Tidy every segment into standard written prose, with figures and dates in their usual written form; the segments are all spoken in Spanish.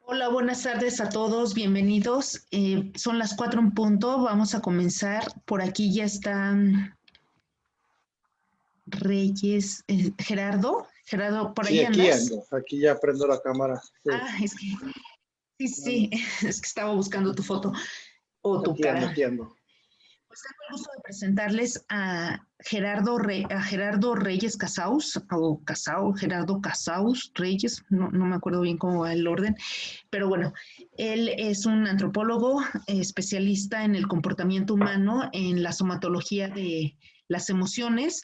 Hola, buenas tardes a todos, bienvenidos. Son las 4 en punto, vamos a comenzar. Por aquí ya están Reyes, Gerardo, por Sí, ahí aquí andas. ando, aquí ya prendo la cámara. Sí. Es que sí, es que estaba buscando tu foto o tu cara. Aquí ando. Pues tengo el gusto de presentarles a Gerardo Reyes Casaus, o Gerardo Casaus Reyes, no me acuerdo bien cómo va el orden, pero bueno, él es un antropólogo especialista en el comportamiento humano, en la somatología de las emociones,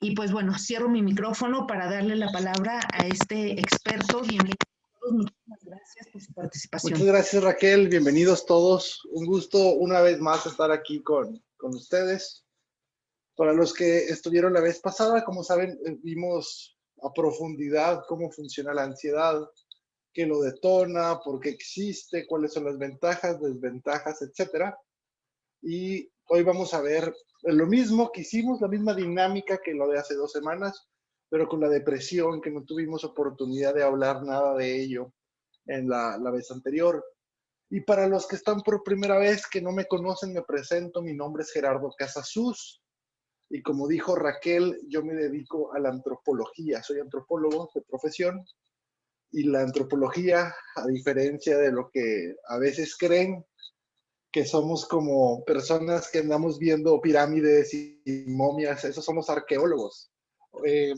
y pues bueno, cierro mi micrófono para darle la palabra a este experto. Bienvenido a todos, muchísimas gracias por su participación. Muchas gracias, Raquel, bienvenidos todos. Un gusto una vez más estar aquí con ustedes. Para los que estuvieron la vez pasada, como saben, vimos a profundidad cómo funciona la ansiedad, qué lo detona, por qué existe, cuáles son las ventajas, desventajas, etcétera. Y hoy vamos a ver lo mismo que hicimos, la misma dinámica que lo de hace 2 semanas, pero con la depresión, que no tuvimos oportunidad de hablar nada de ello en la vez anterior. Y para los que están por primera vez, que no me conocen, me presento. Mi nombre es Gerardo Casasus. Y como dijo Raquel, yo me dedico a la antropología. Soy antropólogo de profesión. Y la antropología, a diferencia de lo que a veces creen, que somos como personas que andamos viendo pirámides y momias, esos son los arqueólogos.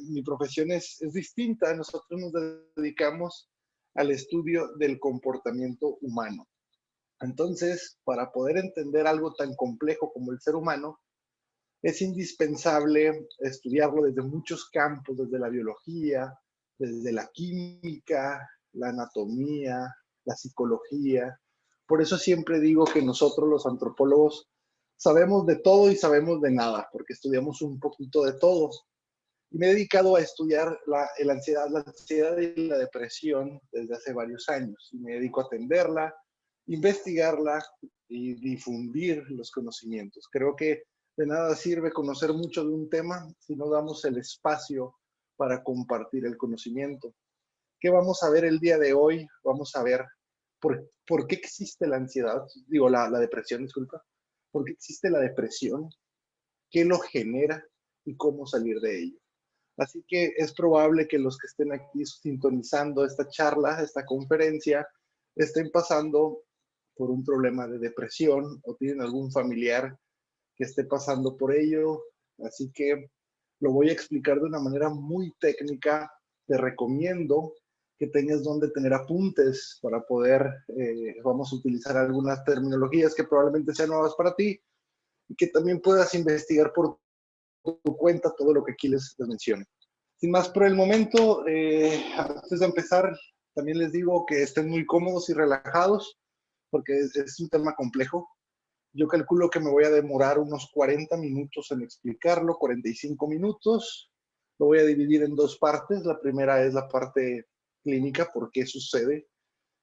Mi profesión es distinta. Nosotros nos dedicamos al estudio del comportamiento humano. Entonces, para poder entender algo tan complejo como el ser humano, es indispensable estudiarlo desde muchos campos, desde la biología, desde la química, la anatomía, la psicología. Por eso siempre digo que nosotros los antropólogos sabemos de todo y sabemos de nada, porque estudiamos un poquito de todo. Y me he dedicado a estudiar la ansiedad y la depresión desde hace varios años. Y me dedico a atenderla, investigarla y difundir los conocimientos. Creo que de nada sirve conocer mucho de un tema si no damos el espacio para compartir el conocimiento. ¿Qué vamos a ver el día de hoy? Vamos a ver por qué existe la ansiedad, digo, la depresión, disculpa. ¿Por qué existe la depresión? ¿Qué lo genera? Y cómo salir de ello. Así que es probable que los que estén aquí sintonizando esta charla, esta conferencia, estén pasando por un problema de depresión o tienen algún familiar que esté pasando por ello. Así que lo voy a explicar de una manera muy técnica. Te recomiendo que tengas donde tener apuntes para poder, vamos a utilizar algunas terminologías que probablemente sean nuevas para ti y que también puedas investigar por tu cuenta todo lo que aquí les menciono. Sin más por el momento, antes de empezar, también les digo que estén muy cómodos y relajados, porque es un tema complejo. Yo calculo que me voy a demorar unos 40 minutos en explicarlo, 45 minutos. Lo voy a dividir en dos partes. La primera es la parte clínica, por qué sucede,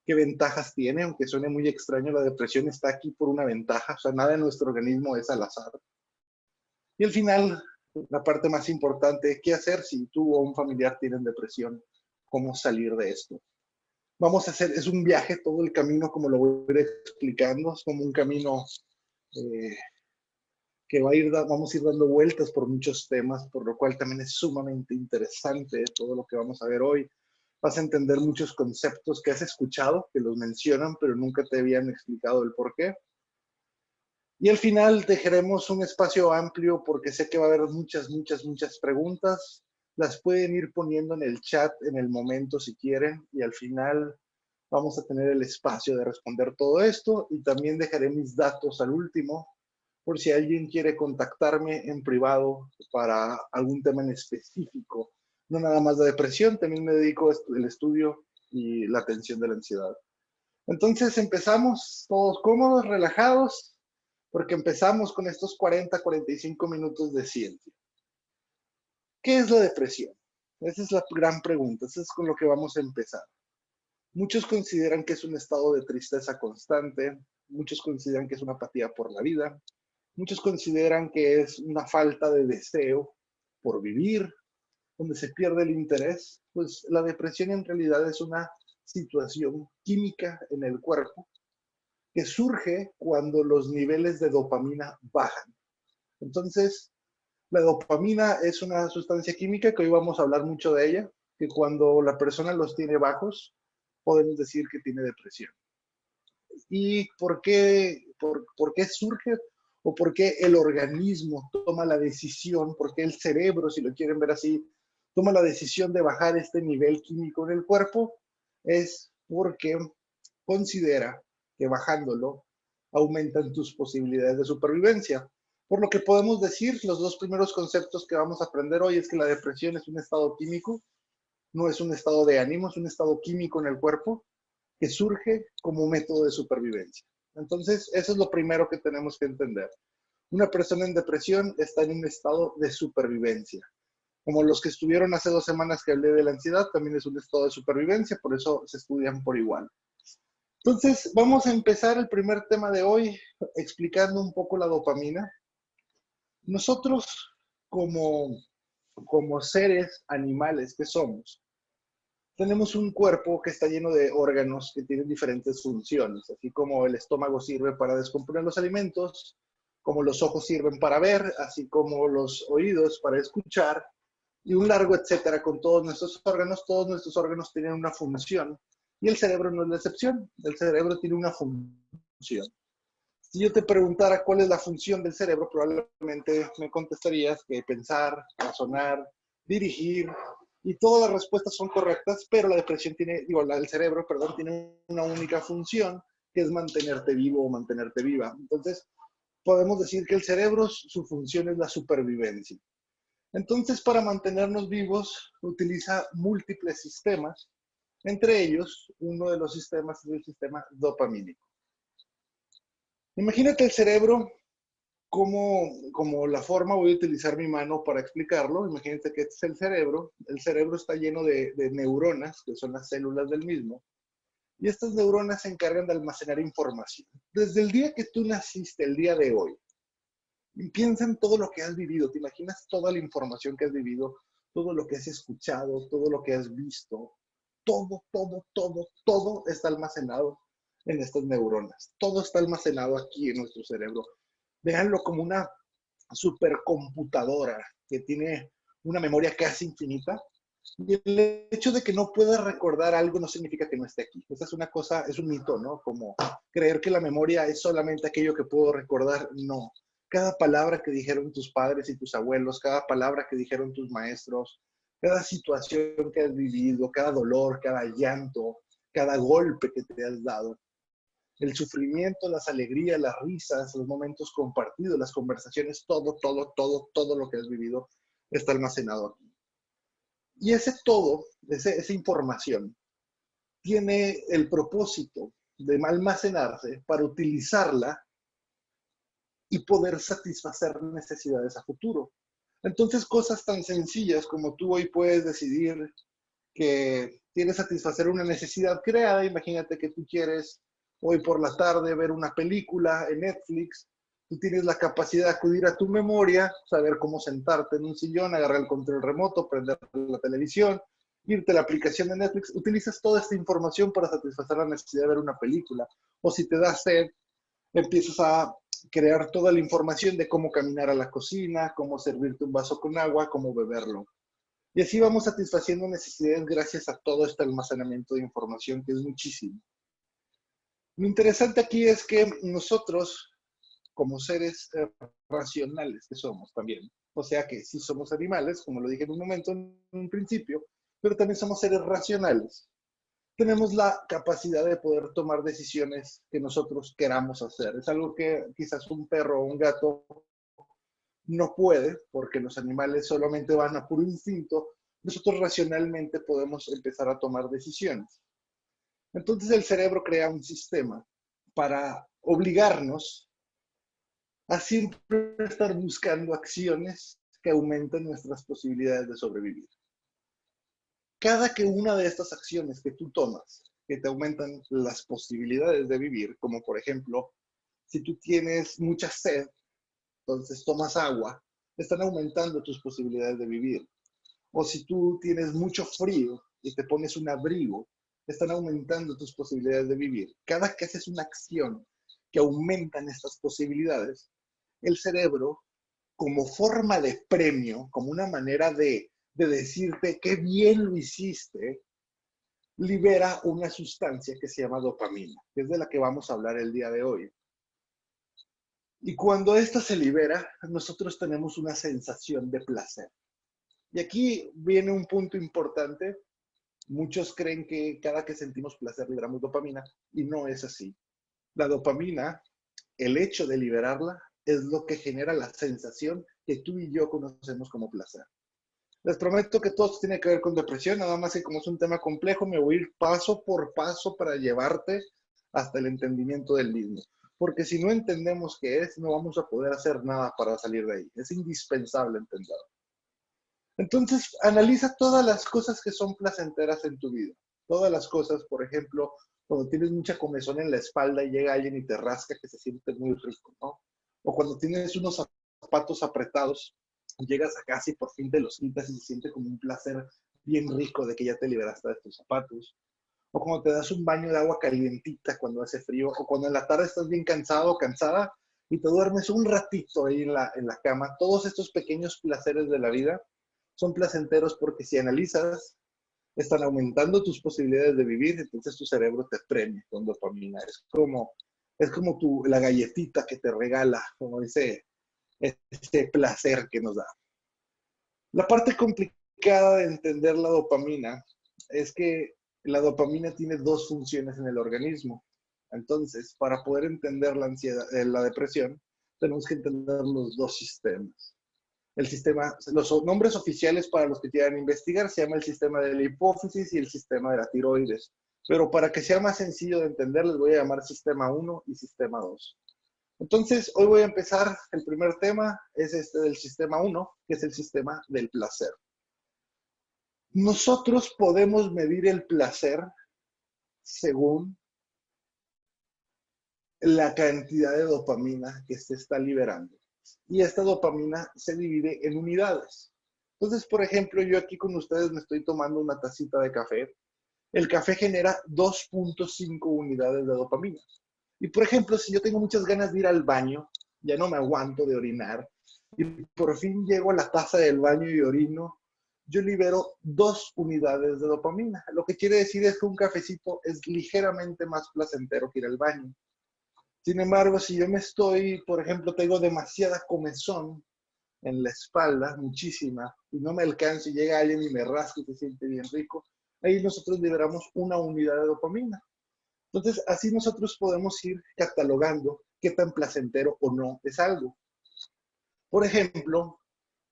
qué ventajas tiene, aunque suene muy extraño, la depresión está aquí por una ventaja, o sea, nada en nuestro organismo es al azar. Y al final, la parte más importante, ¿qué hacer si tú o un familiar tienen depresión? ¿Cómo salir de esto? Vamos a hacer, es un viaje todo el camino, como lo voy a ir explicando, es como un camino eh, que vamos a ir dando vueltas por muchos temas, por lo cual también es sumamente interesante todo lo que vamos a ver hoy. Vas a entender muchos conceptos que has escuchado, que los mencionan, pero nunca te habían explicado el por qué. Y al final dejaremos un espacio amplio porque sé que va a haber muchas preguntas. Las pueden ir poniendo en el chat en el momento si quieren y al final vamos a tener el espacio de responder todo esto y también dejaré mis datos al último por si alguien quiere contactarme en privado para algún tema en específico. No nada más de depresión, también me dedico al estudio y la atención de la ansiedad. Entonces empezamos todos cómodos, relajados, porque empezamos con estos 40-45 minutos de ciencia. ¿Qué es la depresión? Esa es la gran pregunta, eso es con lo que vamos a empezar. Muchos consideran que es un estado de tristeza constante, muchos consideran que es una apatía por la vida, muchos consideran que es una falta de deseo por vivir, donde se pierde el interés. Pues la depresión en realidad es una situación química en el cuerpo que surge cuando los niveles de dopamina bajan. Entonces, la dopamina es una sustancia química que hoy vamos a hablar mucho de ella, que cuando la persona los tiene bajos, podemos decir que tiene depresión. ¿Y por qué surge o por qué el organismo toma la decisión, por qué el cerebro, si lo quieren ver así, toma la decisión de bajar este nivel químico en el cuerpo? Es porque considera que bajándolo aumentan tus posibilidades de supervivencia. Por lo que podemos decir, los dos primeros conceptos que vamos a aprender hoy es que la depresión es un estado químico, no es un estado de ánimo, es un estado químico en el cuerpo que surge como método de supervivencia. Entonces, eso es lo primero que tenemos que entender. Una persona en depresión está en un estado de supervivencia. Como los que estuvieron hace 2 semanas que hablé de la ansiedad, también es un estado de supervivencia, por eso se estudian por igual. Entonces, vamos a empezar el primer tema de hoy explicando un poco la dopamina. Nosotros, como seres animales que somos, tenemos un cuerpo que está lleno de órganos que tienen diferentes funciones, así como el estómago sirve para descomponer los alimentos, como los ojos sirven para ver, así como los oídos para escuchar, y un largo etcétera con todos nuestros órganos tienen una función, y el cerebro no es la excepción, el cerebro tiene una función. Si yo te preguntara cuál es la función del cerebro, probablemente me contestarías que pensar, razonar, dirigir, y todas las respuestas son correctas, pero el cerebro, perdón, tiene una única función, que es mantenerte vivo o mantenerte viva. Entonces, podemos decir que el cerebro, su función es la supervivencia. Entonces, para mantenernos vivos, utiliza múltiples sistemas. Entre ellos, uno de los sistemas es el sistema dopamínico. Imagínate el cerebro como la forma, voy a utilizar mi mano para explicarlo. Imagínate que este es el cerebro. El cerebro está lleno de neuronas, que son las células del mismo. Y estas neuronas se encargan de almacenar información. Desde el día que tú naciste, el día de hoy, piensa en todo lo que has vivido. ¿Te imaginas toda la información que has vivido? Todo lo que has escuchado, todo lo que has visto. Todo está almacenado en estas neuronas. Todo está almacenado aquí en nuestro cerebro. Véanlo como una supercomputadora que tiene una memoria casi infinita. Y el hecho de que no pueda recordar algo no significa que no esté aquí. Esa es una cosa, es un mito, ¿no? Como creer que la memoria es solamente aquello que puedo recordar. No. Cada palabra que dijeron tus padres y tus abuelos, cada palabra que dijeron tus maestros, cada situación que has vivido, cada dolor, cada llanto, cada golpe que te has dado, el sufrimiento, las alegrías, las risas, los momentos compartidos, las conversaciones, todo lo que has vivido está almacenado aquí. Y esa información, tiene el propósito de almacenarse para utilizarla y poder satisfacer necesidades a futuro. Entonces, cosas tan sencillas como tú hoy puedes decidir que quieres satisfacer una necesidad creada. Imagínate que tú quieres hoy por la tarde ver una película en Netflix. Tú tienes la capacidad de acudir a tu memoria, saber cómo sentarte en un sillón, agarrar el control remoto, prender la televisión, irte a la aplicación de Netflix. Utilizas toda esta información para satisfacer la necesidad de ver una película. O si te da sed, empiezas a crear toda la información de cómo caminar a la cocina, cómo servirte un vaso con agua, cómo beberlo. Y así vamos satisfaciendo necesidades gracias a todo este almacenamiento de información, que es muchísimo. Lo interesante aquí es que nosotros, como seres racionales que somos también, o sea que sí somos animales, como lo dije en un momento, en un principio, pero también somos seres racionales. Tenemos la capacidad de poder tomar decisiones que nosotros queramos hacer. Es algo que quizás un perro o un gato no puede, porque los animales solamente van a puro instinto. Nosotros racionalmente podemos empezar a tomar decisiones. Entonces el cerebro crea un sistema para obligarnos a siempre estar buscando acciones que aumenten nuestras posibilidades de sobrevivir. Cada que una de estas acciones que tú tomas, que te aumentan las posibilidades de vivir, como por ejemplo, si tú tienes mucha sed, entonces tomas agua, están aumentando tus posibilidades de vivir. O si tú tienes mucho frío y te pones un abrigo, están aumentando tus posibilidades de vivir. Cada que haces una acción que aumentan estas posibilidades, el cerebro, como forma de premio, como una manera de decirte qué bien lo hiciste, libera una sustancia que se llama dopamina, que es de la que vamos a hablar el día de hoy. Y cuando esta se libera, nosotros tenemos una sensación de placer. Y aquí viene un punto importante. Muchos creen que cada que sentimos placer liberamos dopamina, y no es así. La dopamina, el hecho de liberarla, es lo que genera la sensación que tú y yo conocemos como placer. Les prometo que todo esto tiene que ver con depresión, nada más que como es un tema complejo, me voy a ir paso por paso para llevarte hasta el entendimiento del mismo. Porque si no entendemos qué es, no vamos a poder hacer nada para salir de ahí. Es indispensable entenderlo. Entonces, analiza todas las cosas que son placenteras en tu vida. Todas las cosas, por ejemplo, cuando tienes mucha comezón en la espalda y llega alguien y te rasca, que se siente muy rico, ¿no? O cuando tienes unos zapatos apretados, llegas a casa y por fin te los quitas y se siente como un placer bien rico de que ya te liberaste de tus zapatos. O cuando te das un baño de agua calientita cuando hace frío, o cuando en la tarde estás bien cansado o cansada y te duermes un ratito ahí en la cama. Todos estos pequeños placeres de la vida son placenteros porque si analizas, están aumentando tus posibilidades de vivir, entonces tu cerebro te premia con dopamina. Es como la galletita que te regala, como ese placer que nos da. La parte complicada de entender la dopamina es que la dopamina tiene dos funciones en el organismo. Entonces, para poder entender la ansiedad, la depresión, tenemos que entender los dos sistemas. El sistema, los nombres oficiales para los que quieran investigar, se llama el sistema de la hipófisis y el sistema de la tiroides. Pero para que sea más sencillo de entender, les voy a llamar sistema 1 y sistema 2. Entonces, hoy voy a empezar, el primer tema es este del sistema 1, que es el sistema del placer. Nosotros podemos medir el placer según la cantidad de dopamina que se está liberando. Y esta dopamina se divide en unidades. Entonces, por ejemplo, yo aquí con ustedes me estoy tomando una tacita de café. El café genera 2.5 unidades de dopamina. Y por ejemplo, si yo tengo muchas ganas de ir al baño, ya no me aguanto de orinar, y por fin llego a la taza del baño y orino, yo libero 2 unidades de dopamina. Lo que quiere decir es que un cafecito es ligeramente más placentero que ir al baño. Sin embargo, si yo me estoy, por ejemplo, tengo demasiada comezón en la espalda, muchísima, y no me alcanzo y llega alguien y me rasca y se siente bien rico, ahí nosotros liberamos 1 unidad de dopamina. Entonces, así nosotros podemos ir catalogando qué tan placentero o no es algo. Por ejemplo,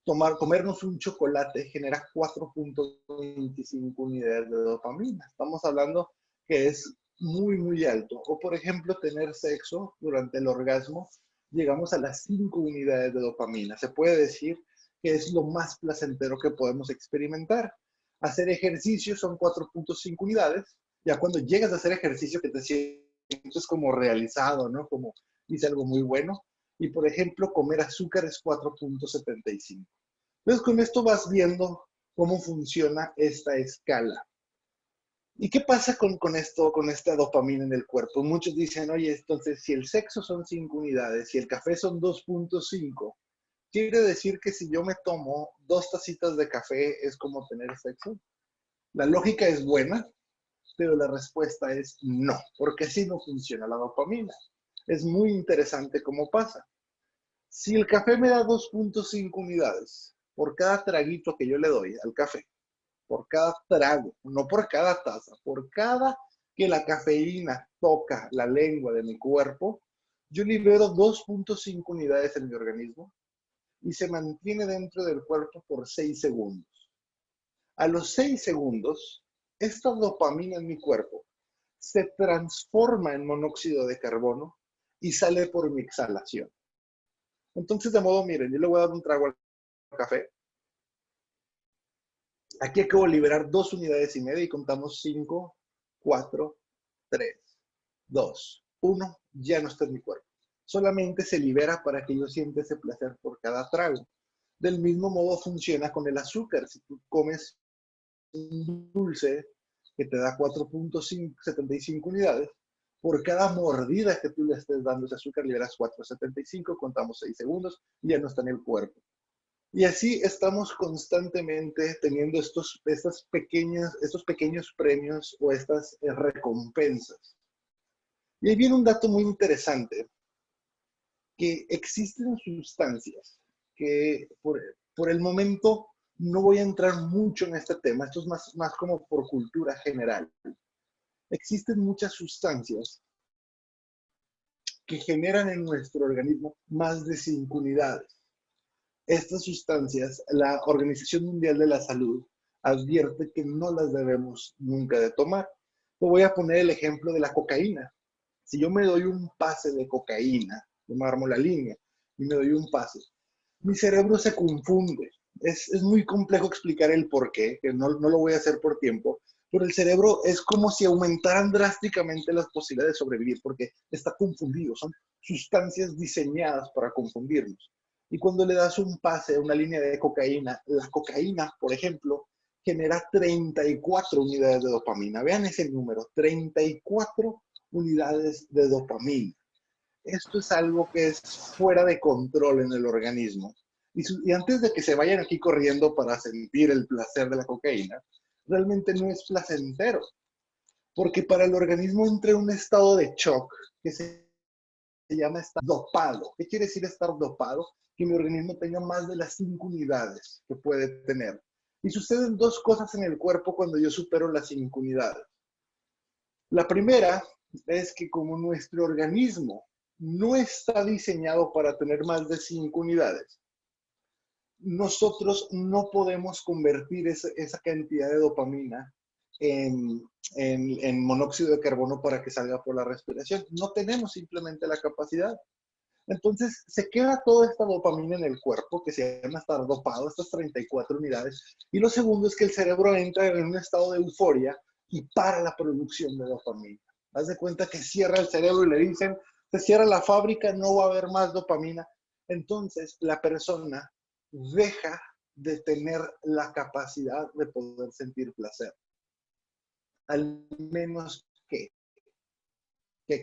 comernos un chocolate genera 4.25 unidades de dopamina. Estamos hablando que es muy, muy alto. O, por ejemplo, tener sexo durante el orgasmo, llegamos a las 5 unidades de dopamina. Se puede decir que es lo más placentero que podemos experimentar. Hacer ejercicio son 4.5 unidades. Ya cuando llegas a hacer ejercicio que te sientes como realizado, ¿no? Como hice algo muy bueno. Y, por ejemplo, comer azúcar es 4.75. Entonces, con esto vas viendo cómo funciona esta escala. ¿Y qué pasa con esto, con esta dopamina en el cuerpo? Muchos dicen, oye, entonces, si el sexo son 5 unidades y el café son 2.5, ¿quiere decir que si yo me tomo 2 tacitas de café es como tener sexo? La lógica es buena, pero la respuesta es no, porque así no funciona la dopamina. Es muy interesante cómo pasa. Si el café me da 2.5 unidades por cada traguito que yo le doy al café, por cada trago, no por cada taza, por cada que la cafeína toca la lengua de mi cuerpo, yo libero 2.5 unidades en mi organismo y se mantiene dentro del cuerpo por 6 segundos. A los 6 segundos, esta dopamina en mi cuerpo se transforma en monóxido de carbono y sale por mi exhalación. Entonces, de modo, miren, yo le voy a dar un trago al café. Aquí acabo de liberar 2 unidades y media y contamos 5, 4, 3, 2, 1. Ya no está en mi cuerpo. Solamente se libera para que yo sienta ese placer por cada trago. Del mismo modo funciona con el azúcar. Si tú comes un dulce que te da 4.75 unidades, por cada mordida que tú le estés dando ese azúcar, liberas 4.75, contamos 6 segundos y ya no está en el cuerpo. Y así estamos constantemente teniendo estos pequeños premios o estas recompensas. Y ahí viene un dato muy interesante, que existen sustancias que por el momento no voy a entrar mucho en este tema, esto es más como por cultura general. Existen muchas sustancias que generan en nuestro organismo más de 5 unidades. Estas sustancias, la Organización Mundial de la Salud advierte que no las debemos nunca de tomar. Te voy a poner el ejemplo de la cocaína. Si yo me doy un pase de cocaína, yo me armo la línea y me doy un pase, mi cerebro se confunde. Es muy complejo explicar el por qué, que no lo voy a hacer por tiempo, pero el cerebro es como si aumentaran drásticamente las posibilidades de sobrevivir, porque está confundido, son sustancias diseñadas para confundirnos. Y cuando le das un pase a una línea de cocaína, la cocaína, por ejemplo, genera 34 unidades de dopamina. Vean ese número, 34 unidades de dopamina. Esto es algo que es fuera de control en el organismo. Y antes de que se vayan aquí corriendo para sentir el placer de la cocaína, realmente no es placentero, porque para el organismo entra en un estado de shock que se llama estar dopado. ¿Qué quiere decir estar dopado? Que mi organismo tenga más de las 5 unidades que puede tener. Y suceden dos cosas en el cuerpo cuando yo supero las 5 unidades. La primera es que como nuestro organismo no está diseñado para tener más de 5 unidades, nosotros no podemos convertir esa cantidad de dopamina en monóxido de carbono para que salga por la respiración. No tenemos simplemente la capacidad. Entonces se queda toda esta dopamina en el cuerpo, que se llama estar dopado, estas 34 unidades. Y lo segundo es que el cerebro entra en un estado de euforia y para la producción de dopamina. Haz de cuenta que cierra el cerebro y le dicen, se cierra la fábrica, no va a haber más dopamina. Entonces la persona deja de tener la capacidad de poder sentir placer. Al menos que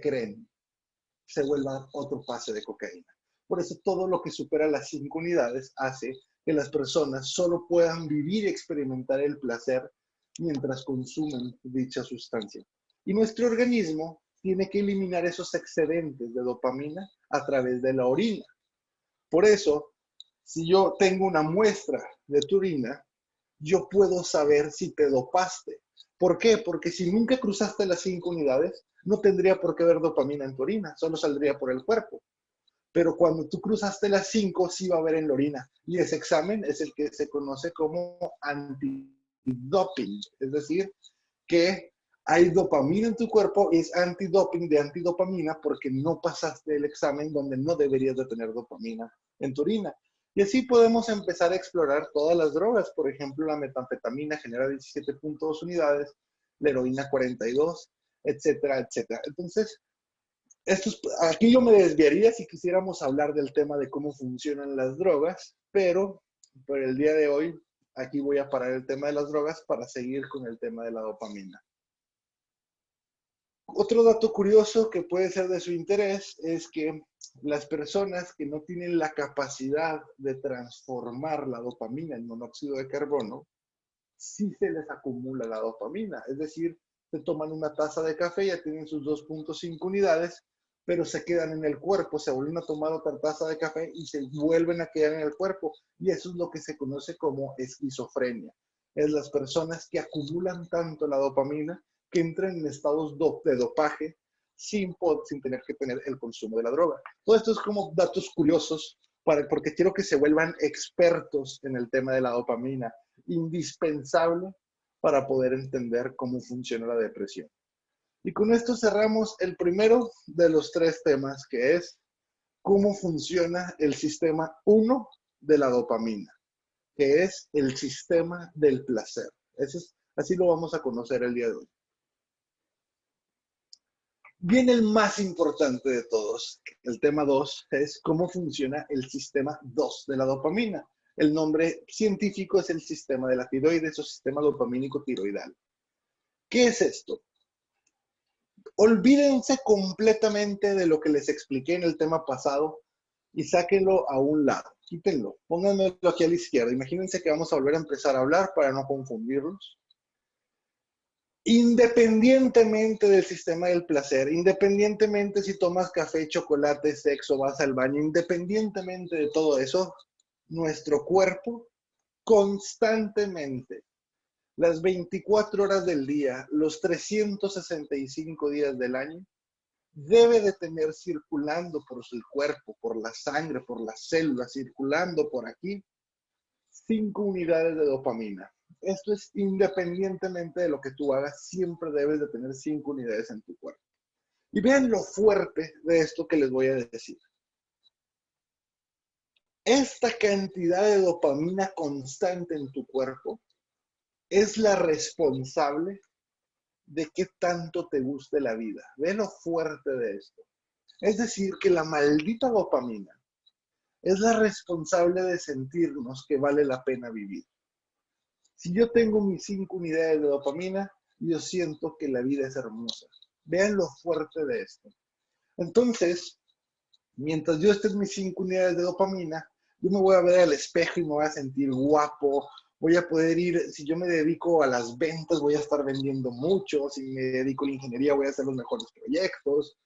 creen, se vuelva otro pase de cocaína. Por eso todo lo que supera las 5 unidades hace que las personas solo puedan vivir y experimentar el placer mientras consumen dicha sustancia. Y nuestro organismo tiene que eliminar esos excedentes de dopamina a través de la orina. Por eso, si yo tengo una muestra de tu orina, yo puedo saber si te dopaste. ¿Por qué? Porque si nunca cruzaste las 5 unidades, no tendría por qué haber dopamina en tu orina, solo saldría por el cuerpo. Pero cuando tú cruzaste las 5, sí va a haber en la orina. Y ese examen es el que se conoce como antidoping. Es decir, que hay dopamina en tu cuerpo y es antidoping de antidopamina porque no pasaste el examen donde no deberías de tener dopamina en tu orina. Y así podemos empezar a explorar todas las drogas. Por ejemplo, la metanfetamina genera 17.2 unidades, la heroína 42, etcétera, etcétera. Entonces, aquí yo me desviaría si quisiéramos hablar del tema de cómo funcionan las drogas, pero por el día de hoy aquí voy a parar el tema de las drogas para seguir con el tema de la dopamina. Otro dato curioso que puede ser de su interés es que las personas que no tienen la capacidad de transformar la dopamina en monóxido de carbono, sí se les acumula la dopamina. Es decir, se toman una taza de café, ya tienen sus 2.5 unidades, pero se quedan en el cuerpo, se vuelven a tomar otra taza de café y se vuelven a quedar en el cuerpo. Y eso es lo que se conoce como esquizofrenia. Es las personas que acumulan tanto la dopamina que entran en estados de dopaje sin tener que tener el consumo de la droga. Todo esto es como datos curiosos porque quiero que se vuelvan expertos en el tema de la dopamina, indispensable para poder entender cómo funciona la depresión. Y con esto cerramos el primero de los 3 temas, que es cómo funciona el sistema 1 de la dopamina, que es el sistema del placer. Así lo vamos a conocer el día de hoy. Viene el más importante de todos. El tema 2 es cómo funciona el sistema 2 de la dopamina. El nombre científico es el sistema de la tiroides o sistema dopamínico tiroidal. ¿Qué es esto? Olvídense completamente de lo que les expliqué en el tema pasado y sáquenlo a un lado. Quítenlo, pónganmelo aquí a la izquierda. Imagínense que vamos a volver a empezar a hablar para no confundirlos. Independientemente del sistema del placer, independientemente si tomas café, chocolate, sexo, vas al baño, independientemente de todo eso, nuestro cuerpo constantemente, las 24 horas del día, los 365 días del año, debe de tener circulando por el cuerpo, por la sangre, por las células, circulando por aquí, 5 unidades de dopamina. Esto es independientemente de lo que tú hagas, siempre debes de tener 5 unidades en tu cuerpo. Y vean lo fuerte de esto que les voy a decir. esta cantidad de dopamina constante en tu cuerpo es la responsable de qué tanto te guste la vida. Ve lo fuerte de esto. Es decir, que la maldita dopamina es la responsable de sentirnos que vale la pena vivir. Si yo tengo mis 5 unidades de dopamina, yo siento que la vida es hermosa. Vean lo fuerte de esto. Entonces, mientras yo esté en mis 5 unidades de dopamina, yo me voy a ver al espejo y me voy a sentir guapo. Voy a poder ir, si yo me dedico a las ventas, voy a estar vendiendo mucho. Si me dedico a la ingeniería, voy a hacer los mejores proyectos.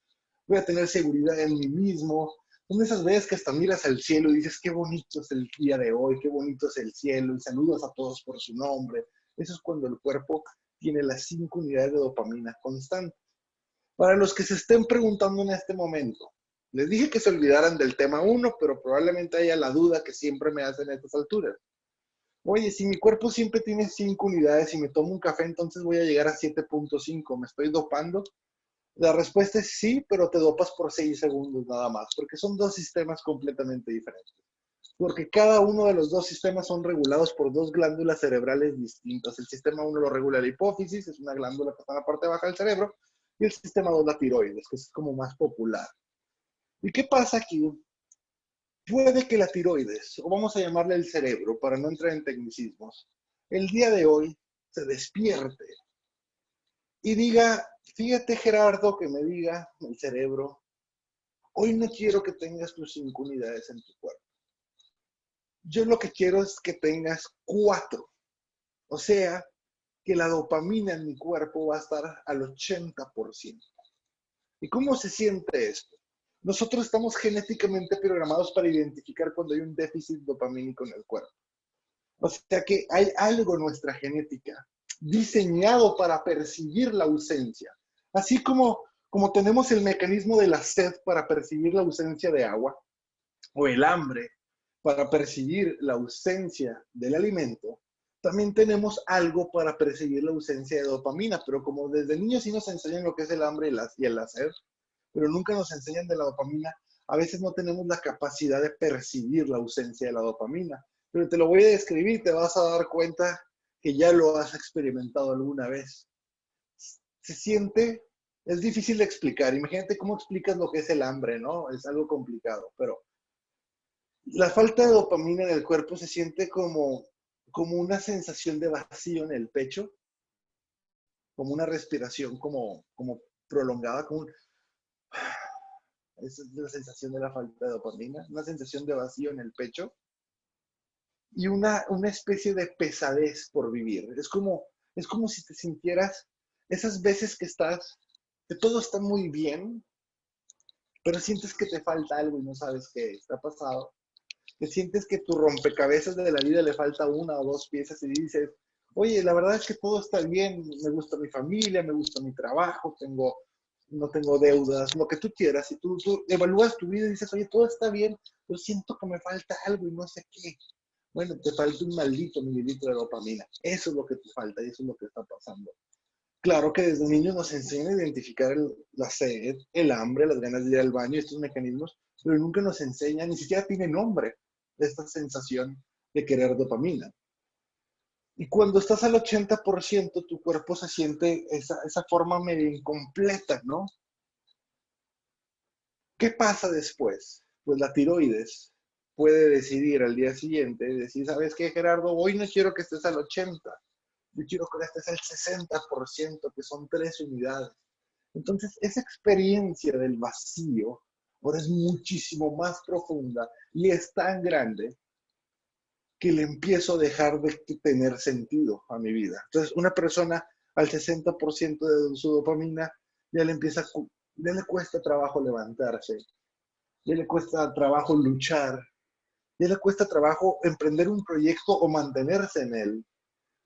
Voy a tener seguridad en mí mismo. Son esas veces que hasta miras al cielo y dices, qué bonito es el día de hoy, qué bonito es el cielo, y saludas a todos por su nombre. Eso es cuando el cuerpo tiene las 5 unidades de dopamina constante. Para los que se estén preguntando en este momento, les dije que se olvidaran del tema 1, pero probablemente haya la duda que siempre me hacen a estas alturas. Oye, si mi cuerpo siempre tiene 5 unidades y me tomo un café, entonces voy a llegar a 7.5. ¿Me estoy dopando? La respuesta es sí, pero te dopas por 6 segundos nada más, porque son dos sistemas completamente diferentes. Porque cada uno de los dos sistemas son regulados por dos glándulas cerebrales distintas. El sistema 1 lo regula la hipófisis, es una glándula que está en la parte baja del cerebro, y el sistema 2 la tiroides, que es como más popular. ¿Y qué pasa aquí? Puede que la tiroides, o vamos a llamarle el cerebro, para no entrar en tecnicismos, el día de hoy se despierte y diga, fíjate Gerardo, que me diga el cerebro, hoy no quiero que tengas tus 5 unidades en tu cuerpo. Yo lo que quiero es que tengas 4. O sea, que la dopamina en mi cuerpo va a estar al 80%. ¿Y cómo se siente esto? Nosotros estamos genéticamente programados para identificar cuando hay un déficit dopamínico en el cuerpo. O sea que hay algo en nuestra genética diseñado para percibir la ausencia. Así como tenemos el mecanismo de la sed para percibir la ausencia de agua, o el hambre para percibir la ausencia del alimento, también tenemos algo para percibir la ausencia de dopamina, pero como desde niños sí nos enseñan lo que es el hambre y el hacer, pero nunca nos enseñan de la dopamina, a veces no tenemos la capacidad de percibir la ausencia de la dopamina. Pero te lo voy a describir, te vas a dar cuenta que ya lo has experimentado alguna vez. Se siente, es difícil de explicar. Imagínate cómo explicas lo que es el hambre, ¿no? Es algo complicado, pero la falta de dopamina en el cuerpo se siente como una sensación de vacío en el pecho, como una respiración como prolongada, como un... Esa es la sensación de la falta de dopamina, una sensación de vacío en el pecho y una especie de pesadez por vivir. Es como si te sintieras esas veces que todo está muy bien, pero sientes que te falta algo y no sabes qué está pasado. Que sientes que tu rompecabezas de la vida le falta una o dos piezas y dices, oye, la verdad es que todo está bien, me gusta mi familia, me gusta mi trabajo, no tengo deudas, lo que tú quieras, y tú evalúas tu vida y dices, oye, todo está bien, pero siento que me falta algo y no sé qué. Bueno, te falta un maldito mililitro de dopamina. Eso es lo que te falta y eso es lo que está pasando. Claro que desde niños nos enseñan a identificar la sed, el hambre, las ganas de ir al baño, estos mecanismos, pero nunca nos enseñan, ni siquiera tiene nombre esta sensación de querer dopamina. Y cuando estás al 80%, tu cuerpo se siente esa forma medio incompleta, ¿no? ¿Qué pasa después? Pues la tiroides puede decidir al día siguiente, decir, ¿sabes qué, Gerardo? Hoy no quiero que estés al 80%, yo quiero que estés al 60%, que son 3 unidades. Entonces, esa experiencia del vacío ahora es muchísimo más profunda y es tan grande que le empiezo a dejar de tener sentido a mi vida. Entonces, una persona al 60% de su dopamina ya ya le cuesta trabajo levantarse, ya le cuesta trabajo luchar, ya le cuesta trabajo emprender un proyecto o mantenerse en él,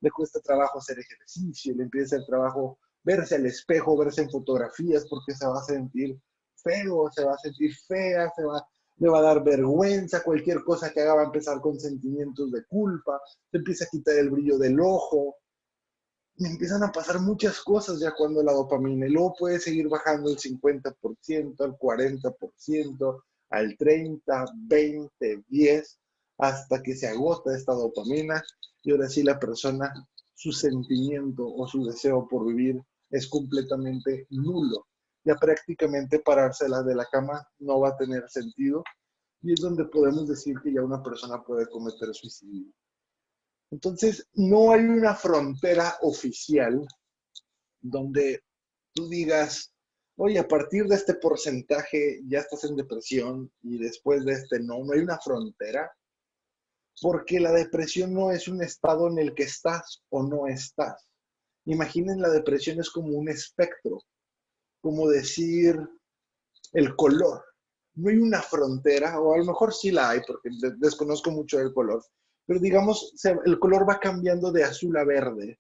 le cuesta trabajo hacer ejercicio, le empieza el trabajo verse al espejo, verse en fotografías porque se va a sentir feo, se va a sentir fea, le va a dar vergüenza, cualquier cosa que haga va a empezar con sentimientos de culpa, se empieza a quitar el brillo del ojo, y empiezan a pasar muchas cosas ya cuando la dopamina, y luego puede seguir bajando el 50%, al 40%, al 30%, 20%, 10%, hasta que se agota esta dopamina y ahora sí la persona, su sentimiento o su deseo por vivir es completamente nulo. Ya prácticamente parársela de la cama no va a tener sentido y es donde podemos decir que ya una persona puede cometer suicidio. Entonces, no hay una frontera oficial donde tú digas, oye, a partir de este porcentaje ya estás en depresión y después de este no, no hay una frontera, porque la depresión no es un estado en el que estás o no estás. Imaginen, la depresión es como un espectro, como decir el color. No hay una frontera, o a lo mejor sí la hay, porque desconozco mucho el color, pero digamos, el color va cambiando de azul a verde,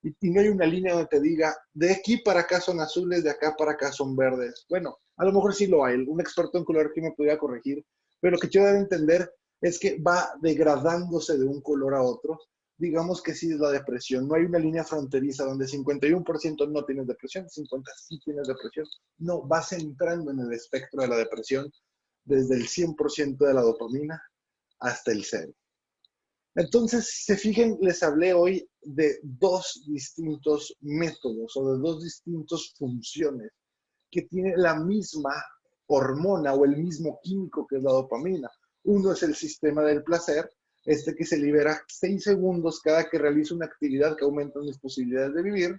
y no hay una línea donde te diga, de aquí para acá son azules, de acá para acá son verdes. Bueno, a lo mejor sí lo hay, un experto en color que me pudiera corregir, pero lo que quiero dar a entender es que va degradándose de un color a otro. Digamos que sí es la depresión, no hay una línea fronteriza donde 51% no tienes depresión, 50% sí tienes depresión. No, vas entrando en el espectro de la depresión desde el 100% de la dopamina hasta el cero. Entonces, si se fijen, les hablé hoy de dos distintos métodos o de dos distintas funciones que tiene la misma hormona o el mismo químico que es la dopamina. Uno es el sistema del placer, este que se libera 6 segundos cada que realizo una actividad que aumenta mis posibilidades de vivir.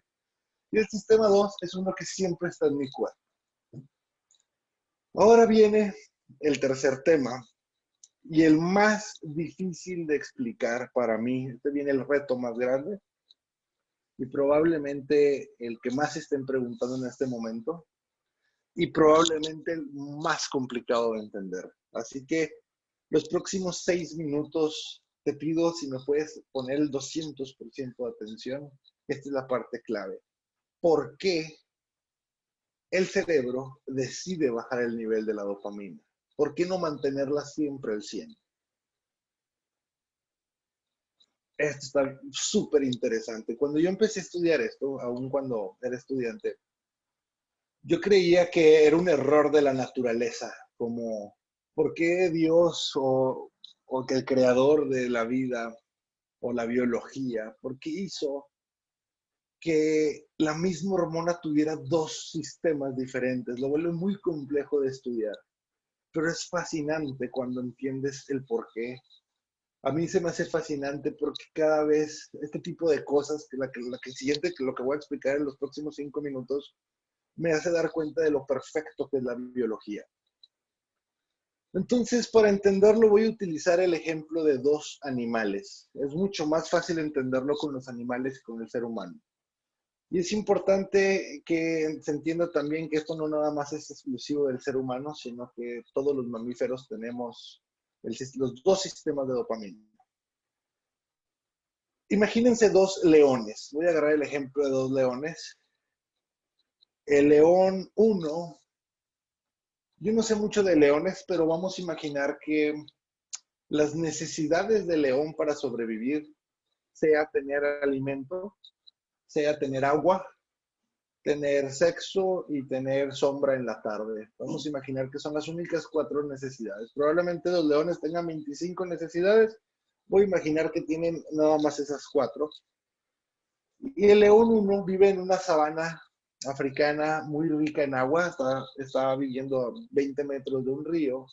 Y el sistema 2 es uno que siempre está en mi cuerpo. Ahora viene el tercer tema, y el más difícil de explicar para mí. Este viene el reto más grande y probablemente el que más estén preguntando en este momento y probablemente el más complicado de entender. Así que los próximos 6 minutos te pido si me puedes poner el 200% de atención. Esta es la parte clave. ¿Por qué el cerebro decide bajar el nivel de la dopamina? ¿Por qué no mantenerla siempre al 100? Esto está súper interesante. Cuando yo empecé a estudiar esto, aún cuando era estudiante, yo creía que era un error de la naturaleza, como ¿por qué Dios o que el creador de la vida o la biología, por qué hizo que la misma hormona tuviera dos sistemas diferentes? Lo vuelve muy complejo de estudiar, pero es fascinante cuando entiendes el por qué. A mí se me hace fascinante porque cada vez este tipo de cosas, que siguiente, que lo que voy a explicar en los próximos 5 minutos, me hace dar cuenta de lo perfecto que es la biología. Entonces, para entenderlo, voy a utilizar el ejemplo de dos animales. Es mucho más fácil entenderlo con los animales que con el ser humano. Y es importante que se entienda también que esto no nada más es exclusivo del ser humano, sino que todos los mamíferos tenemos los dos sistemas de dopamina. Imagínense dos leones. Voy a agarrar el ejemplo de dos leones. El león 1, yo no sé mucho de leones, pero vamos a imaginar que las necesidades del león para sobrevivir, sea tener alimento, sea tener agua, tener sexo y tener sombra en la tarde. Vamos a imaginar que son las únicas 4 necesidades. Probablemente los leones tengan 25 necesidades. Voy a imaginar que tienen nada más esas 4. Y el león 1 vive en una sabana africana muy rica en agua, está viviendo a 20 metros de un río.